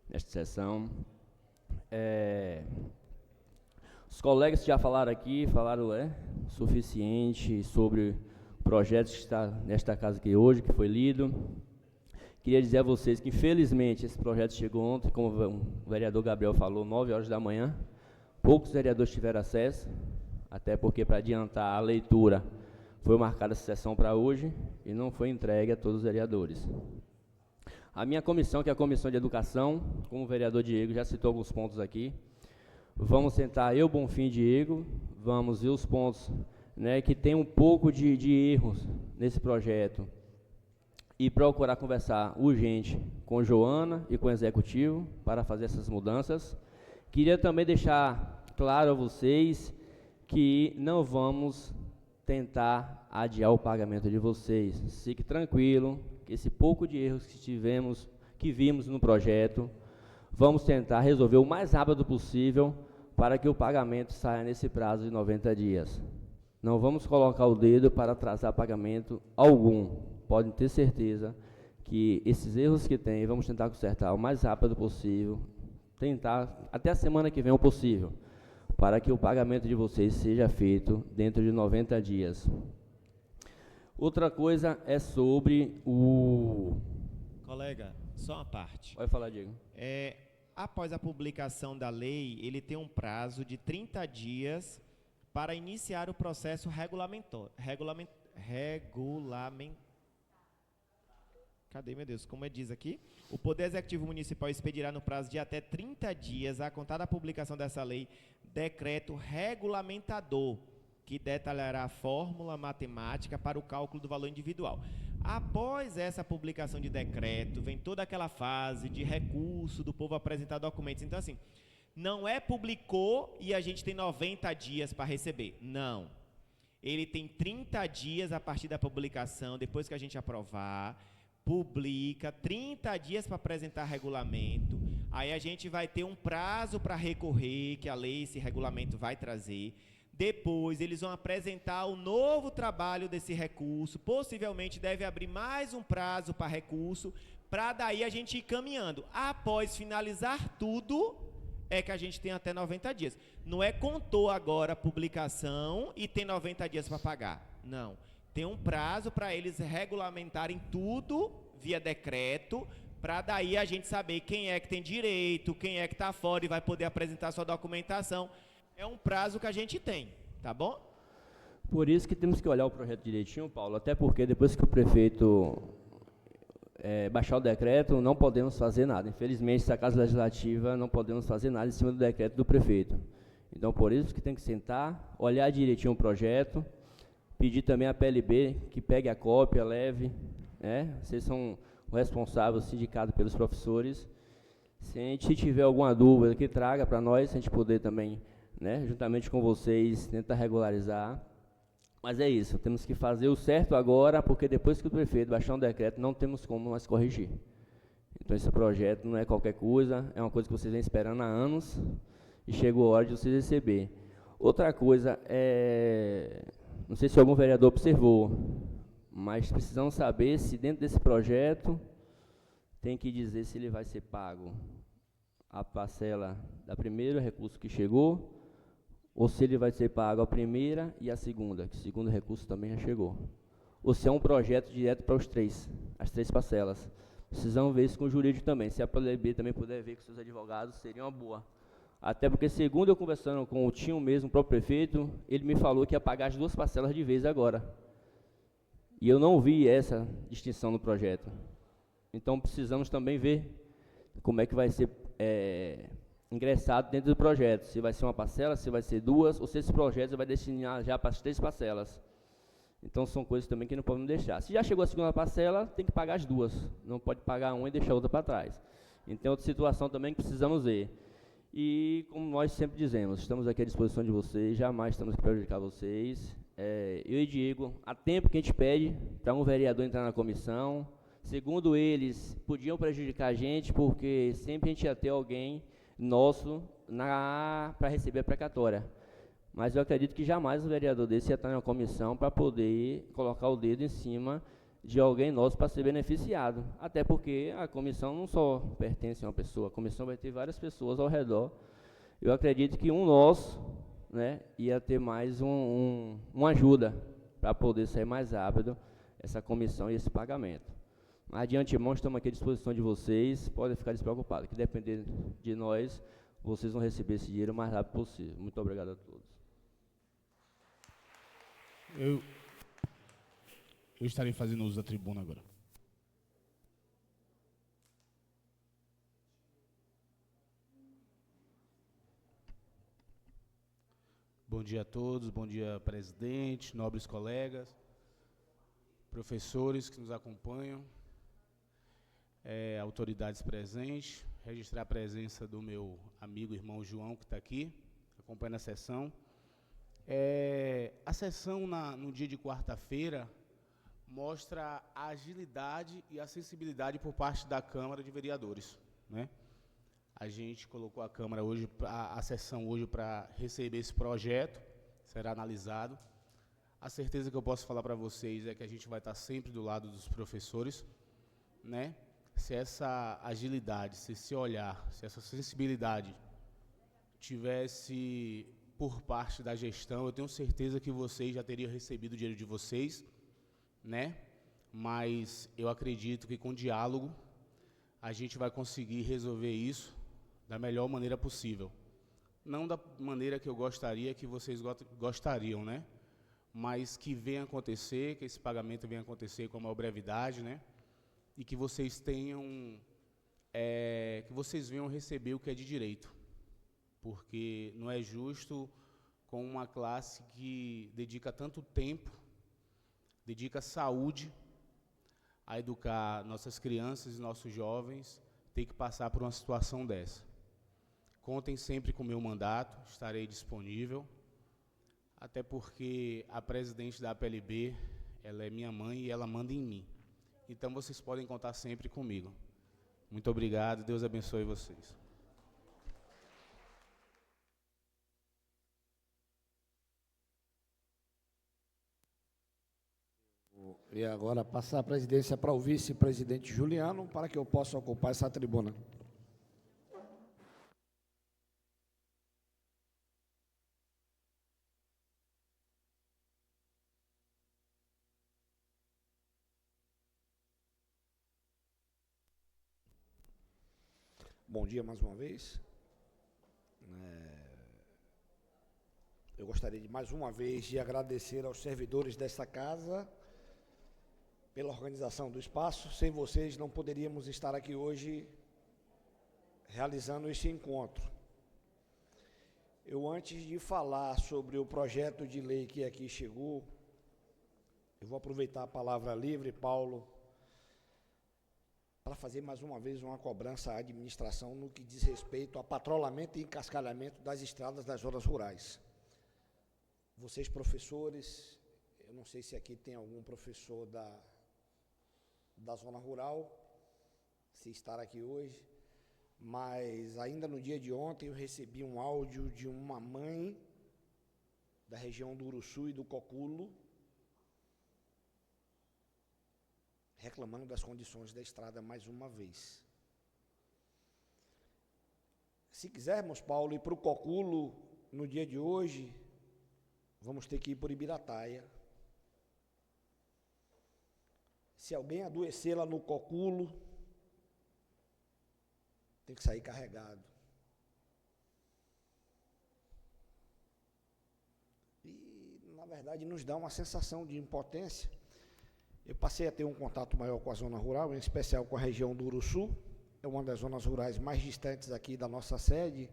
nesta sessão. Os colegas que já falaram aqui, falaram suficiente sobre o projeto que está nesta casa aqui hoje, que foi lido. Queria dizer a vocês que, infelizmente, esse projeto chegou ontem, como o vereador Gabriel falou, 9 horas da manhã. Poucos vereadores tiveram acesso, até porque, para adiantar a leitura, foi marcada essa sessão para hoje e não foi entregue a todos os vereadores. A minha comissão, que é a Comissão de Educação, como o vereador Diego já citou alguns pontos aqui, vamos sentar eu, Bonfim e Diego, vamos ver os pontos, né, que tem um pouco de erros nesse projeto e procurar conversar urgente com Joana e com o Executivo para fazer essas mudanças. Queria também deixar claro a vocês que não vamos tentar adiar o pagamento de vocês. Fique tranquilo, que esse pouco de erros que vimos no projeto, vamos tentar resolver o mais rápido possível para que o pagamento saia nesse prazo de 90 dias. Não vamos colocar o dedo para atrasar pagamento algum. Podem ter certeza que esses erros que tem, vamos tentar consertar o mais rápido possível, tentar até a semana que vem o possível, para que o pagamento de vocês seja feito dentro de 90 dias. Outra coisa é sobre o... Colega, só uma parte. Pode falar, Diego. Após a publicação da lei, ele tem um prazo de 30 dias para iniciar o processo Cadê, meu Deus? Como diz aqui? O Poder Executivo Municipal expedirá no prazo de até 30 dias, a contar da publicação dessa lei, decreto regulamentador, que detalhará a fórmula matemática para o cálculo do valor individual. Após essa publicação de decreto, vem toda aquela fase de recurso do povo apresentar documentos. Então, assim, não é publicou e a gente tem 90 dias para receber. Não. Ele tem 30 dias a partir da publicação, depois que a gente aprovar, publica, 30 dias para apresentar regulamento, aí a gente vai ter um prazo para recorrer, que a lei, esse regulamento vai trazer. Depois, eles vão apresentar o novo trabalho desse recurso, possivelmente deve abrir mais um prazo para recurso, para daí a gente ir caminhando. Após finalizar tudo, é que a gente tem até 90 dias. Não é contou agora a publicação e tem 90 dias para pagar. Não. Tem um prazo para eles regulamentarem tudo via decreto, para daí a gente saber quem é que tem direito, quem é que está fora e vai poder apresentar sua documentação. É um prazo que a gente tem, tá bom? Por isso que temos que olhar o projeto direitinho, Paulo, até porque depois que o prefeito baixar o decreto, não podemos fazer nada. Infelizmente, essa Casa Legislativa não podemos fazer nada em cima do decreto do prefeito. Então, por isso que tem que sentar, olhar direitinho o projeto, pedir também à PLB que pegue a cópia, leve, vocês são o responsável, sindicado pelos professores. Se a gente tiver alguma dúvida, que traga para nós, a gente poder também, juntamente com vocês, tentar regularizar. Mas é isso, temos que fazer o certo agora, porque depois que o prefeito baixar um decreto, não temos como mais corrigir. Então, esse projeto não é qualquer coisa, é uma coisa que vocês vêm esperando há anos, e chegou a hora de vocês receber. Outra coisa não sei se algum vereador observou, mas precisamos saber se dentro desse projeto tem que dizer se ele vai ser pago a parcela da primeiro recurso que chegou, ou se ele vai ser pago a primeira e a segunda, que o segundo recurso também já chegou. Ou se é um projeto direto para as três parcelas. Precisamos ver isso com o jurídico também. Se a PLB também puder ver com seus advogados, seria uma boa. Até porque, segundo eu conversando com o Tinho mesmo, o próprio prefeito, ele me falou que ia pagar as duas parcelas de vez agora. E eu não vi essa distinção no projeto. Então, precisamos também ver como é que vai ser ingressado dentro do projeto. Se vai ser uma parcela, se vai ser duas, ou se esse projeto vai destinar já para as 3 parcelas. Então, são coisas também que não podemos deixar. Se já chegou a segunda parcela, tem que pagar as duas. Não pode pagar uma e deixar a outra para trás. Então, outra situação também que precisamos ver. E, como nós sempre dizemos, estamos aqui à disposição de vocês, jamais estamos para prejudicar vocês. Eu e Diego, há tempo que a gente pede para um vereador entrar na comissão. Segundo eles, podiam prejudicar a gente, porque sempre a gente ia ter alguém nosso para receber a precatória. Mas eu acredito que jamais o vereador desse ia estar na comissão para poder colocar o dedo em cima de alguém nosso para ser beneficiado. Até porque a comissão não só pertence a uma pessoa, a comissão vai ter várias pessoas ao redor. Eu acredito que um nosso né, ia ter mais uma ajuda para poder sair mais rápido essa comissão e esse pagamento. Mas de antemão estamos aqui à disposição de vocês, podem ficar despreocupados, que depender de nós, vocês vão receber esse dinheiro o mais rápido possível. Muito obrigado a todos. Eu estarei fazendo uso da tribuna agora. Bom dia a todos, bom dia, presidente, nobres colegas, professores que nos acompanham, autoridades presentes, registrar a presença do meu amigo, irmão João, que está aqui, acompanhando a sessão. A sessão no dia de quarta-feira mostra a agilidade e a sensibilidade por parte da Câmara de Vereadores, né? A gente colocou a Câmara hoje, a sessão hoje para receber esse projeto, será analisado. A certeza que eu posso falar para vocês é que a gente vai estar sempre do lado dos professores, né? Se essa agilidade, se esse olhar, se essa sensibilidade tivesse por parte da gestão, eu tenho certeza que vocês já teriam recebido o dinheiro de vocês, né? Mas eu acredito que com diálogo a gente vai conseguir resolver isso da melhor maneira possível. Não da maneira que eu gostaria, que vocês gostariam, né? Mas que venha acontecer, que esse pagamento venha acontecer com a maior brevidade, né? E que vocês tenham, que vocês venham receber o que é de direito. Porque não é justo com uma classe que dedica tanto tempo, dedica saúde a educar nossas crianças e nossos jovens, ter que passar por uma situação dessa. Contem sempre com o meu mandato, estarei disponível, até porque a presidente da APLB, ela é minha mãe e ela manda em mim. Então, vocês podem contar sempre comigo. Muito obrigado, Deus abençoe vocês. E agora passar a presidência para o vice-presidente Juliano, para que eu possa ocupar essa tribuna. Bom dia mais uma vez. Eu gostaria de mais uma vez de agradecer aos servidores desta casa pela organização do espaço. Sem vocês não poderíamos estar aqui hoje realizando este encontro. Eu, antes de falar sobre o projeto de lei que aqui chegou, eu vou aproveitar a palavra livre, Paulo, para fazer mais uma vez uma cobrança à administração no que diz respeito a patrulhamento e encascalhamento das estradas das zonas rurais. Vocês, professores, eu não sei se aqui tem algum professor da zona rural, se estar aqui hoje, mas ainda no dia de ontem eu recebi um áudio de uma mãe da região do Uruçu e do Coculo, reclamando das condições da estrada mais uma vez. Se quisermos, Paulo, ir para o Coculo no dia de hoje, vamos ter que ir por Ibirataia. Se alguém adoecer lá no Coculo, tem que sair carregado. E, na verdade, nos dá uma sensação de impotência. Eu passei a ter um contato maior com a zona rural, em especial com a região do Uruçu, é uma das zonas rurais mais distantes aqui da nossa sede.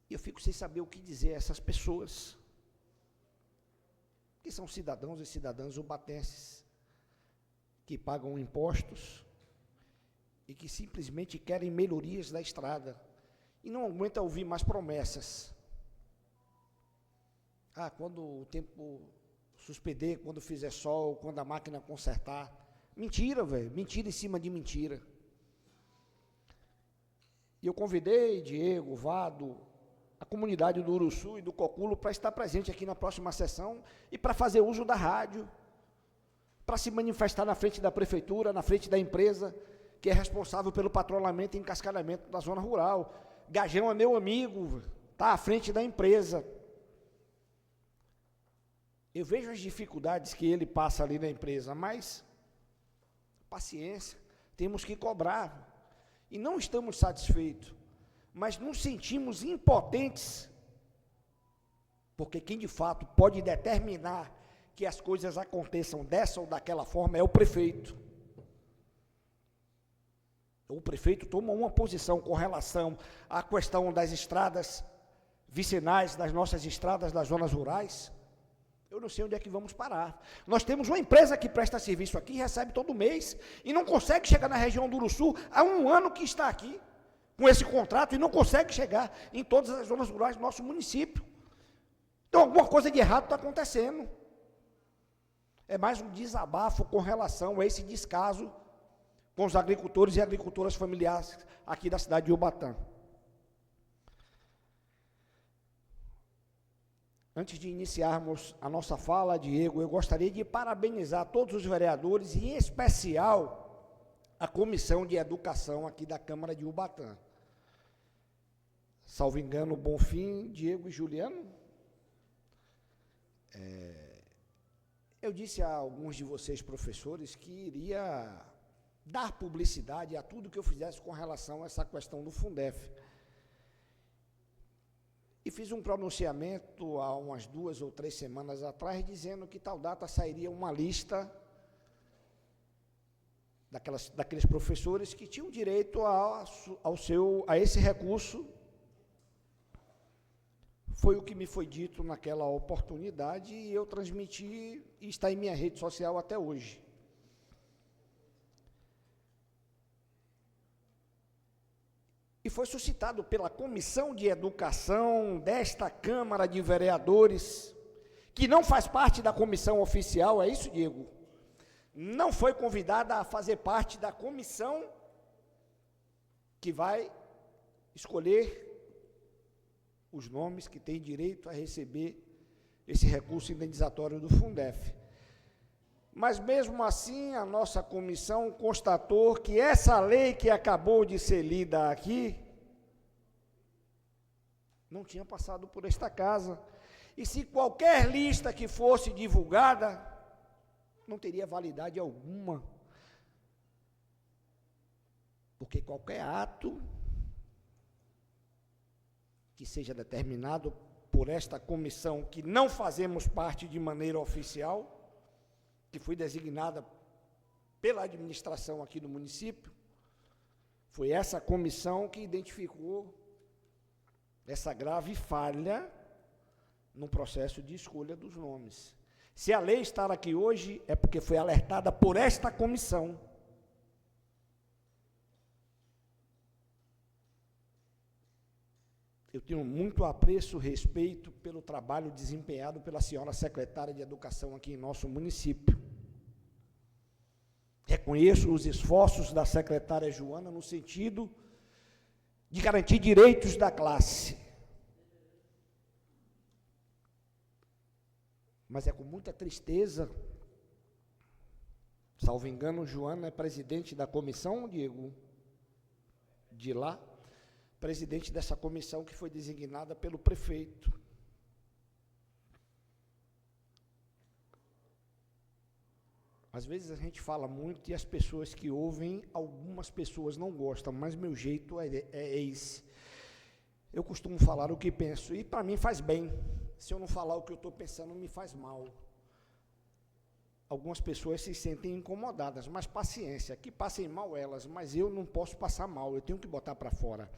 E eu fico sem saber o que dizer a essas pessoas, que são cidadãos e cidadãs ubatenses, que pagam impostos e que simplesmente querem melhorias da estrada e não aguentam ouvir mais promessas. Quando o tempo suspender, quando fizer sol, quando a máquina consertar. Mentira, velho, mentira em cima de mentira. E eu convidei Diego, Vado, a comunidade do Uruçu e do Coculo para estar presente aqui na próxima sessão e para fazer uso da rádio, para se manifestar na frente da prefeitura, na frente da empresa, que é responsável pelo patrulhamento e encascalhamento da zona rural. Gajão é meu amigo, está à frente da empresa. Eu vejo as dificuldades que ele passa ali na empresa, mas paciência, temos que cobrar. E não estamos satisfeitos, mas nos sentimos impotentes, porque quem de fato pode determinar que as coisas aconteçam dessa ou daquela forma é o prefeito. O prefeito toma uma posição com relação à questão das estradas vicinais, das nossas estradas das zonas rurais. Eu não sei onde é que vamos parar. Nós temos uma empresa que presta serviço aqui, recebe todo mês, e não consegue chegar na região do Uruçu, há um ano que está aqui, com esse contrato, e não consegue chegar em todas as zonas rurais do nosso município. Então, alguma coisa de errado está acontecendo. É mais um desabafo com relação a esse descaso com os agricultores e agricultoras familiares aqui da cidade de Ubatã. Antes de iniciarmos a nossa fala, Diego, eu gostaria de parabenizar todos os vereadores, e em especial a Comissão de Educação aqui da Câmara de Ubatã. Salvo engano, Bonfim, Diego e Juliano. Eu disse a alguns de vocês, professores, que iria dar publicidade a tudo que eu fizesse com relação a essa questão do Fundef. E fiz um pronunciamento há umas 2 ou 3 semanas atrás, dizendo que tal data sairia uma lista daqueles professores que tinham direito a esse recurso. Foi o que me foi dito naquela oportunidade, e eu transmiti, e está em minha rede social até hoje. E foi suscitado pela Comissão de Educação desta Câmara de Vereadores, que não faz parte da comissão oficial, é isso, Diego? Não foi convidada a fazer parte da comissão que vai escolher os nomes que têm direito a receber esse recurso indenizatório do Fundef. Mas, mesmo assim, a nossa comissão constatou que essa lei que acabou de ser lida aqui não tinha passado por esta casa. E se qualquer lista que fosse divulgada, não teria validade alguma. Porque qualquer ato que seja determinado por esta comissão, que não fazemos parte de maneira oficial, que foi designada pela administração aqui do município, foi essa comissão que identificou essa grave falha no processo de escolha dos nomes. Se a lei está aqui hoje, é porque foi alertada por esta comissão. Eu tenho muito apreço e respeito pelo trabalho desempenhado pela senhora secretária de Educação aqui em nosso município. Reconheço os esforços da secretária Joana no sentido de garantir direitos da classe. Mas é com muita tristeza, salvo engano, Joana é presidente da comissão, Diego, de lá, presidente dessa comissão que foi designada pelo prefeito. Às vezes a gente fala muito e as pessoas que ouvem, algumas pessoas não gostam, mas meu jeito é esse. Eu costumo falar o que penso, e para mim faz bem. Se eu não falar o que eu estou pensando, me faz mal. Algumas pessoas se sentem incomodadas, mas paciência, que passem mal elas, mas eu não posso passar mal, eu tenho que botar para fora.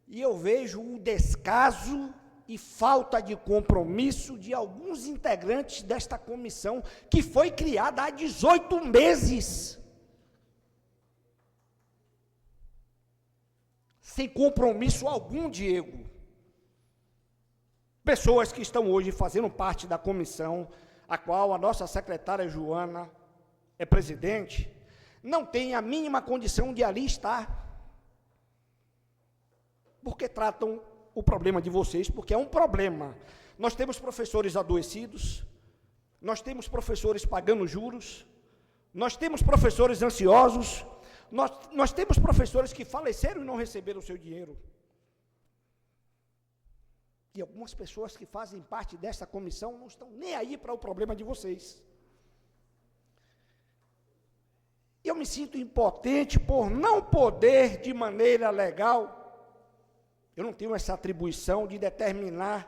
E eu vejo o descaso e falta de compromisso de alguns integrantes desta comissão, que foi criada há 18 meses. Sem compromisso algum, Diego. Pessoas que estão hoje fazendo parte da comissão, a qual a nossa secretária Joana é presidente, não tem a mínima condição de ali estar. Porque tratam o problema de vocês, porque é um problema. Nós temos professores adoecidos, nós temos professores pagando juros, nós temos professores ansiosos, nós temos professores que faleceram e não receberam o seu dinheiro. E algumas pessoas que fazem parte dessa comissão não estão nem aí para o problema de vocês. Eu me sinto impotente por não poder, de maneira legal, eu não tenho essa atribuição de determinar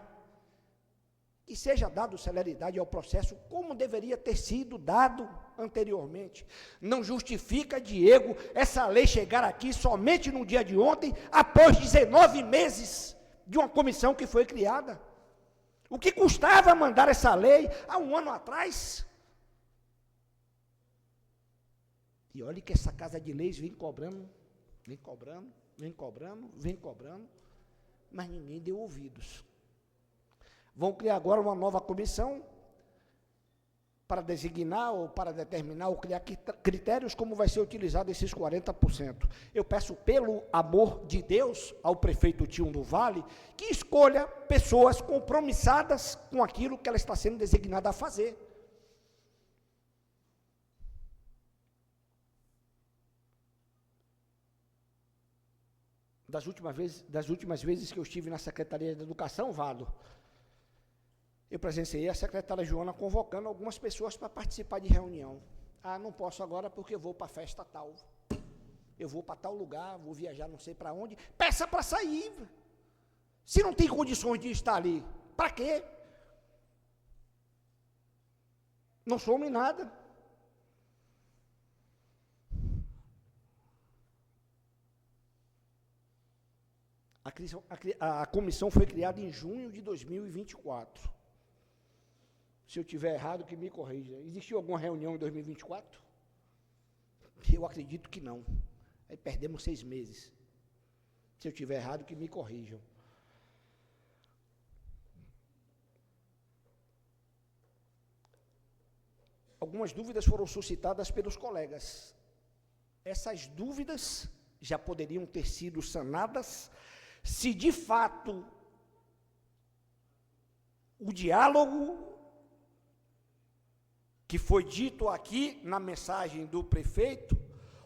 que seja dado celeridade ao processo como deveria ter sido dado anteriormente. Não justifica, Diego, essa lei chegar aqui somente no dia de ontem, após 19 meses de uma comissão que foi criada. O que custava mandar essa lei há um ano atrás? E olhe que essa Casa de Leis vem cobrando, mas ninguém deu ouvidos. Vão criar agora uma nova comissão para designar ou para determinar ou criar critérios como vai ser utilizado esses 40%. Eu peço, pelo amor de Deus, ao prefeito Tião do Vale, que escolha pessoas compromissadas com aquilo que ela está sendo designada a fazer. Das últimas vezes que eu estive na Secretaria de Educação, Vado, eu presenciei a secretária Joana convocando algumas pessoas para participar de reunião. Ah, não posso agora porque eu vou para a festa tal. Eu vou para tal lugar, vou viajar não sei para onde. Peça para sair. Se não tem condições de estar ali, para quê? Não some nada. A comissão foi criada em junho de 2024. Se eu estiver errado, que me corrija. Existiu alguma reunião em 2024? Eu acredito que não. Aí perdemos 6 meses. Se eu estiver errado, que me corrijam. Algumas dúvidas foram suscitadas pelos colegas. Essas dúvidas já poderiam ter sido sanadas se, de fato, o diálogo que foi dito aqui na mensagem do prefeito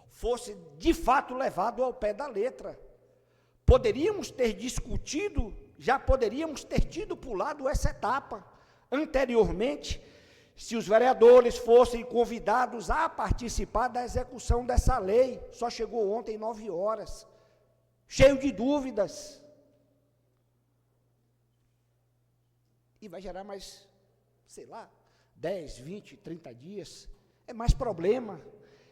fosse, de fato, levado ao pé da letra. Poderíamos ter discutido, já poderíamos ter tido pulado essa etapa anteriormente, se os vereadores fossem convidados a participar da execução dessa lei. Só chegou ontem 9 horas, cheio de dúvidas. E vai gerar mais, sei lá, 10, 20, 30 dias. É mais problema,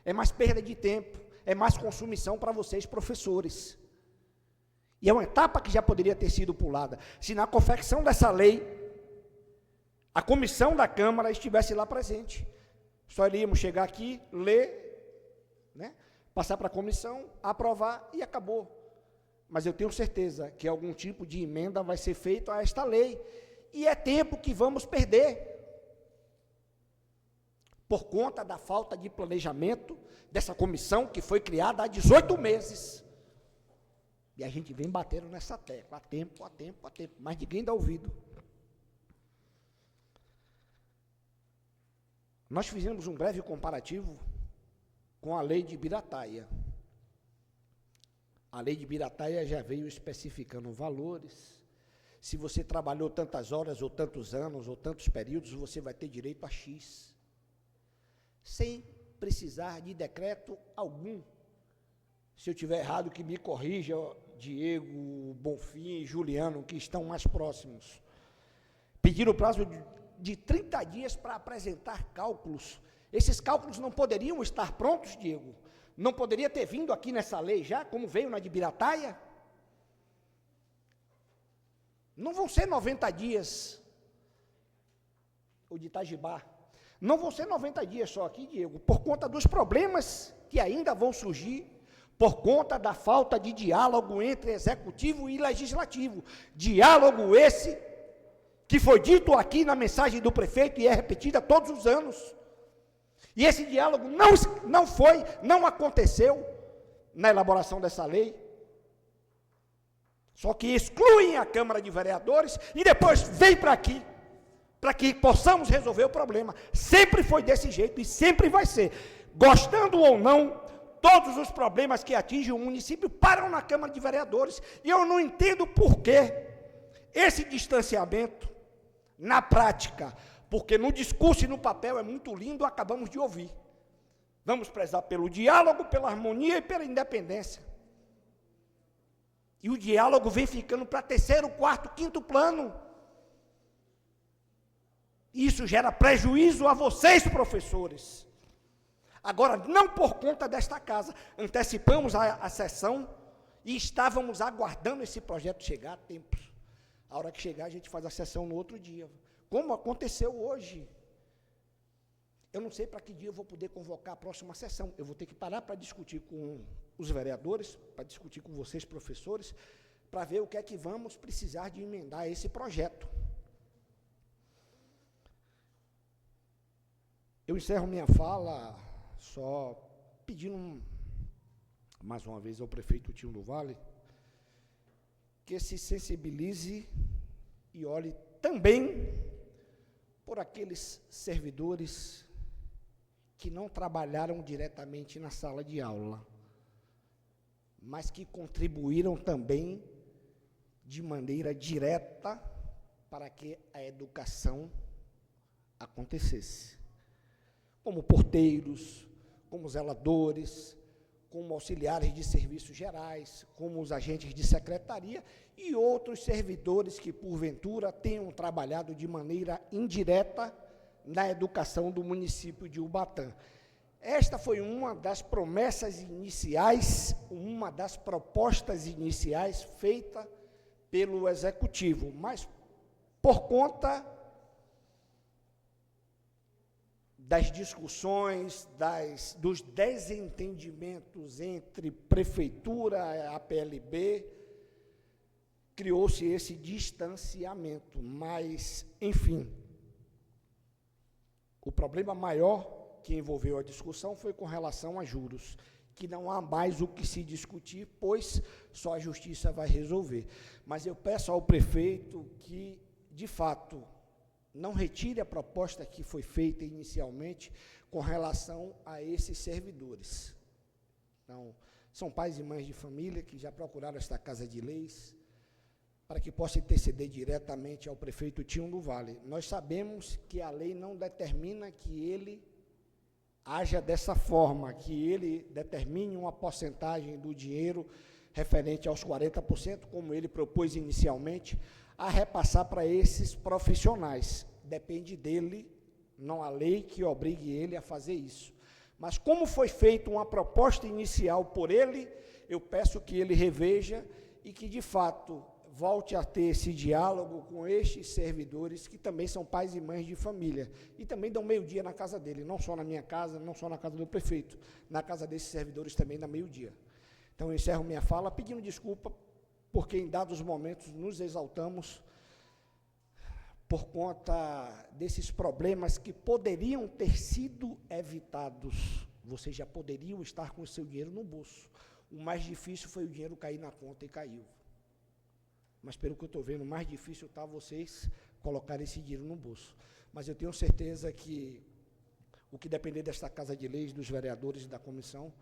é mais perda de tempo, é mais consumição para vocês, professores. E é uma etapa que já poderia ter sido pulada. Se na confecção dessa lei, a comissão da Câmara estivesse lá presente, só iríamos chegar aqui, ler, né, passar para a comissão, aprovar e acabou. Mas eu tenho certeza que algum tipo de emenda vai ser feita a esta lei, e é tempo que vamos perder, por conta da falta de planejamento dessa comissão que foi criada há 18 meses. E a gente vem batendo nessa tecla, há tempo, mas ninguém dá ouvido. Nós fizemos um breve comparativo com a lei de Birataia. A lei de Birataia já veio especificando valores. Se você trabalhou tantas horas, ou tantos anos, ou tantos períodos, você vai ter direito a X. Sem precisar de decreto algum. Se eu estiver errado, que me corrija, Diego, Bonfim e Juliano, que estão mais próximos. Pediram o prazo de 30 dias para apresentar cálculos. Esses cálculos não poderiam estar prontos, Diego? Não poderia ter vindo aqui nessa lei já, como veio na de Birataia? Não vão ser 90 dias, ou de Itajibá. Não vão ser 90 dias só aqui, Diego, por conta dos problemas que ainda vão surgir, por conta da falta de diálogo entre executivo e legislativo. Diálogo esse que foi dito aqui na mensagem do prefeito e é repetida todos os anos. E esse diálogo não aconteceu na elaboração dessa lei. Só que excluem a Câmara de Vereadores e depois vem para aqui, para que possamos resolver o problema. Sempre foi desse jeito e sempre vai ser. Gostando ou não, todos os problemas que atingem o município param na Câmara de Vereadores. E eu não entendo por quê esse distanciamento, na prática, porque no discurso e no papel é muito lindo, acabamos de ouvir. Vamos prezar pelo diálogo, pela harmonia e pela independência. E o diálogo vem ficando para terceiro, quarto, quinto plano. Isso gera prejuízo a vocês, professores. Agora, não por conta desta casa, antecipamos a sessão e estávamos aguardando esse projeto chegar a tempo. A hora que chegar, a gente faz a sessão no outro dia, como aconteceu hoje. Eu não sei para que dia eu vou poder convocar a próxima sessão. Eu vou ter que parar para discutir com os vereadores, para discutir com vocês, professores, para ver o que é que vamos precisar de emendar esse projeto. Eu encerro minha fala só pedindo, mais uma vez, ao prefeito Tinho do Vale, que se sensibilize e olhe também por aqueles servidores que não trabalharam diretamente na sala de aula, mas que contribuíram também de maneira direta para que a educação acontecesse. Como porteiros, como zeladores, como auxiliares de serviços gerais, como os agentes de secretaria e outros servidores que, porventura, tenham trabalhado de maneira indireta na educação do município de Ubatã. Esta foi uma das promessas iniciais, uma das propostas iniciais feita pelo Executivo, mas por conta das discussões, dos desentendimentos entre prefeitura e a PLB, criou-se esse distanciamento, mas, enfim, o problema maior que envolveu a discussão foi com relação a juros, que não há mais o que se discutir, pois só a justiça vai resolver. Mas eu peço ao prefeito que, de fato, não retire a proposta que foi feita inicialmente com relação a esses servidores. Então, são pais e mães de família que já procuraram esta Casa de Leis para que possa interceder diretamente ao prefeito Tinho do Vale. Nós sabemos que a lei não determina que ele haja dessa forma, que ele determine uma porcentagem do dinheiro referente aos 40%, como ele propôs inicialmente, a repassar para esses profissionais. Depende dele, não há lei que obrigue ele a fazer isso. Mas como foi feita uma proposta inicial por ele, eu peço que ele reveja e que, de fato, volte a ter esse diálogo com estes servidores, que também são pais e mães de família, e também dão meio-dia na casa dele, não só na minha casa, não só na casa do prefeito, na casa desses servidores também dá meio-dia. Então, eu encerro minha fala pedindo desculpa, porque em dados momentos nos exaltamos por conta desses problemas que poderiam ter sido evitados. Vocês já poderiam estar com o seu dinheiro no bolso. O mais difícil foi o dinheiro cair na conta e caiu. Mas, pelo que eu estou vendo, o mais difícil está vocês colocarem esse dinheiro no bolso. Mas eu tenho certeza que o que depender desta Casa de Leis, dos vereadores e da comissão,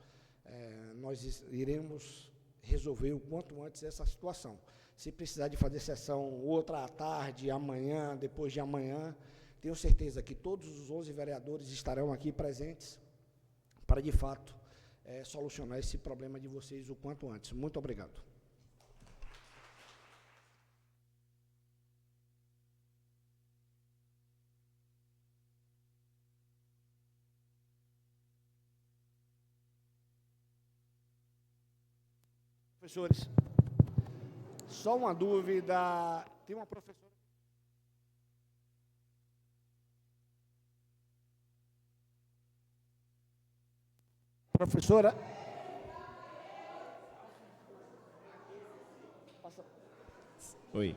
nós iremos resolver o quanto antes essa situação. Se precisar de fazer sessão outra à tarde, amanhã, depois de amanhã, tenho certeza que todos os 11 vereadores estarão aqui presentes para, de fato, solucionar esse problema de vocês o quanto antes. Muito obrigado. Professores, só uma dúvida, tem uma professora... Professora... Oi.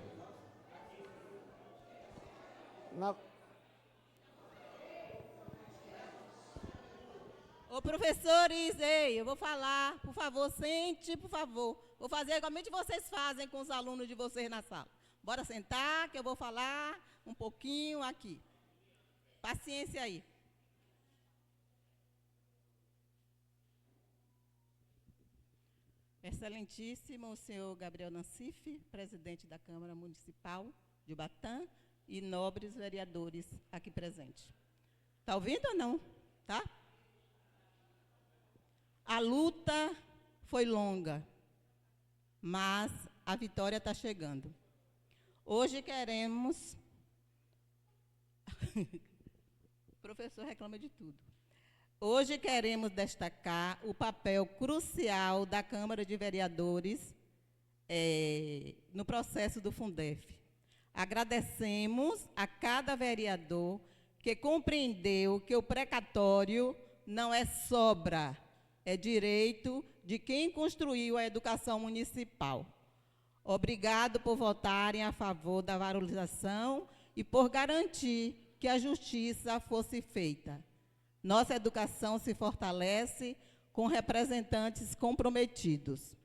Ô, professores, ei, eu vou falar, por favor, sente, por favor. Vou fazer igualmente vocês fazem com os alunos de vocês na sala. Bora sentar, que eu vou falar um pouquinho aqui. Paciência aí. Excelentíssimo senhor Gabriel Nancife, presidente da Câmara Municipal de Ubatã, e nobres vereadores aqui presentes. Está ouvindo ou não? Tá? A luta foi longa, mas a vitória está chegando. Hoje queremos... O professor reclama de tudo. Hoje queremos destacar o papel crucial da Câmara de Vereadores no processo do Fundef. Agradecemos a cada vereador que compreendeu que o precatório não é sobra, é direito de quem construiu a educação municipal. Obrigado por votarem a favor da valorização e por garantir que a justiça fosse feita. Nossa educação se fortalece com representantes comprometidos.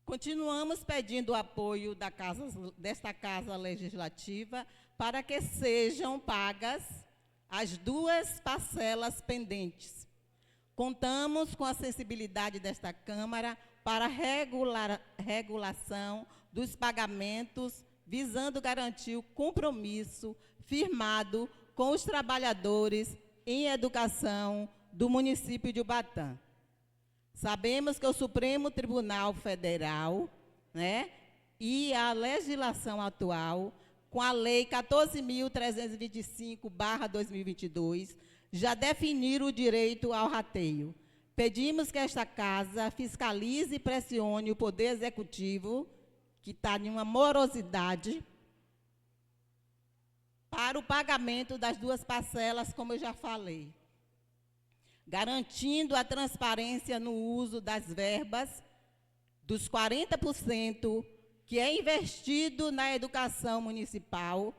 Continuamos pedindo o apoio desta Casa Legislativa para que sejam pagas as 2 parcelas pendentes. Contamos com a sensibilidade desta Câmara para a regulação dos pagamentos, visando garantir o compromisso firmado com os trabalhadores em educação do município de Ubatã. Sabemos que o Supremo Tribunal Federal, né, e a legislação atual, com a Lei 14.325/2022, já definiram o direito ao rateio. Pedimos que esta Casa fiscalize e pressione o Poder Executivo, que está em uma morosidade, para o pagamento das 2 parcelas, como eu já falei, garantindo a transparência no uso das verbas dos 40% que é investido na educação municipal.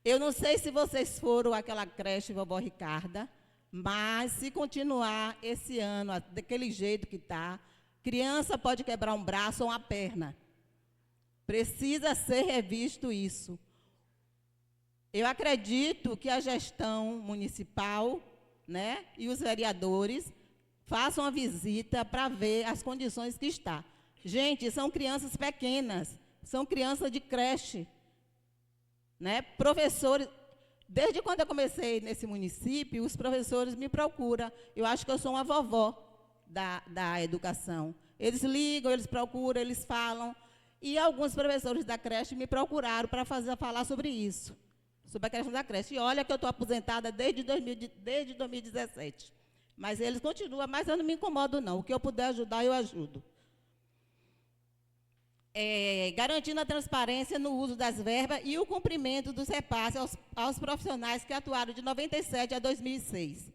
Eu não sei se vocês foram àquela creche Vovó Ricarda, mas se continuar esse ano daquele jeito que está, criança pode quebrar um braço ou uma perna. Precisa ser revisto isso. Eu acredito que a gestão municipal, né, e os vereadores façam uma visita para ver as condições que está. Gente, são crianças pequenas, são crianças de creche, né? Professores, desde quando eu comecei nesse município, os professores me procuram. Eu acho que eu sou uma vovó da educação. Eles ligam, eles procuram, eles falam. E alguns professores da creche me procuraram para falar sobre isso, sobre a questão da creche. E olha que eu estou aposentada desde 2017. Mas eles continuam, mas eu não me incomodo, não. O que eu puder ajudar, eu ajudo. Garantindo a transparência no uso das verbas e o cumprimento dos repasses aos profissionais que atuaram de 97 a 2006.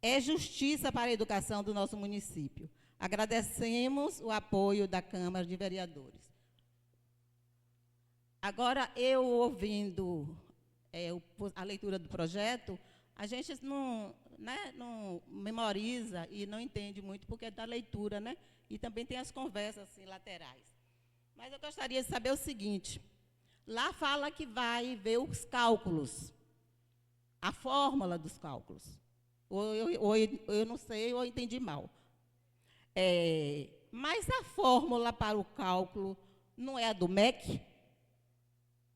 É justiça para a educação do nosso município. Agradecemos o apoio da Câmara de Vereadores. Agora, eu ouvindo a leitura do projeto, a gente não memoriza e não entende muito, porque é da leitura, né? E também tem as conversas assim, laterais. Mas eu gostaria de saber o seguinte, lá fala que vai ver os cálculos, a fórmula dos cálculos. Ou eu não sei, ou eu entendi mal. Mas a fórmula para o cálculo não é a do MEC?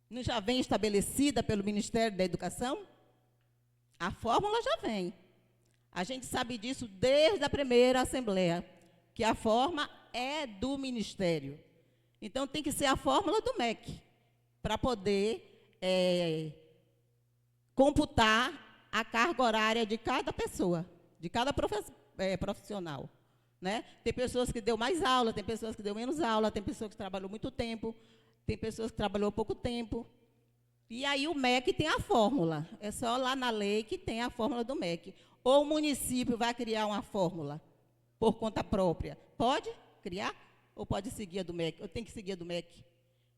Não já vem estabelecida pelo Ministério da Educação? A fórmula já vem. A gente sabe disso desde a primeira Assembleia, que a forma é do Ministério. Então, tem que ser a fórmula do MEC, para poder computar a carga horária de cada pessoa, de cada profissional. Né? Tem pessoas que deu mais aula, tem pessoas que deu menos aula, tem pessoas que trabalhou muito tempo, tem pessoas que trabalhou pouco tempo. E aí o MEC tem a fórmula. É só lá na lei que tem a fórmula do MEC. Ou o município vai criar uma fórmula por conta própria? Pode criar? Ou pode seguir a do MEC? Ou tem que seguir a do MEC?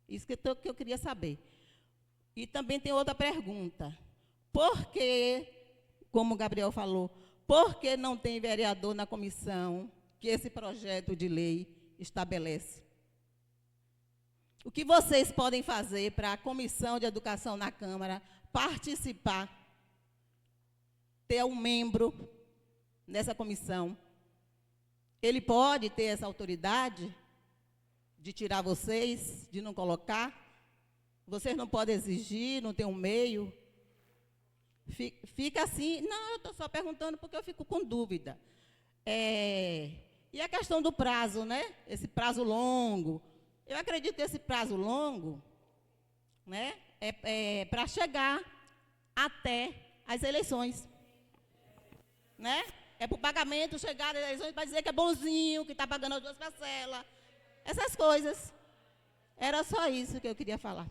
Isso que eu queria saber. E também tem outra pergunta. Por que, como o Gabriel falou, por que não tem vereador na comissão que esse projeto de lei estabelece? O que vocês podem fazer para a Comissão de Educação na Câmara participar, ter um membro nessa comissão, Ele pode ter essa autoridade de tirar vocês, de não colocar. Vocês não podem exigir, não tem um meio. Fica assim. Não, eu estou só perguntando porque eu fico com dúvida. E a questão do prazo, né? Esse prazo longo. Eu acredito que esse prazo longo, né, para chegar até as eleições. Né? É para o pagamento chegar às eleições para dizer que é bonzinho, que está pagando as 2 parcelas. Essas coisas. Era só isso que eu queria falar.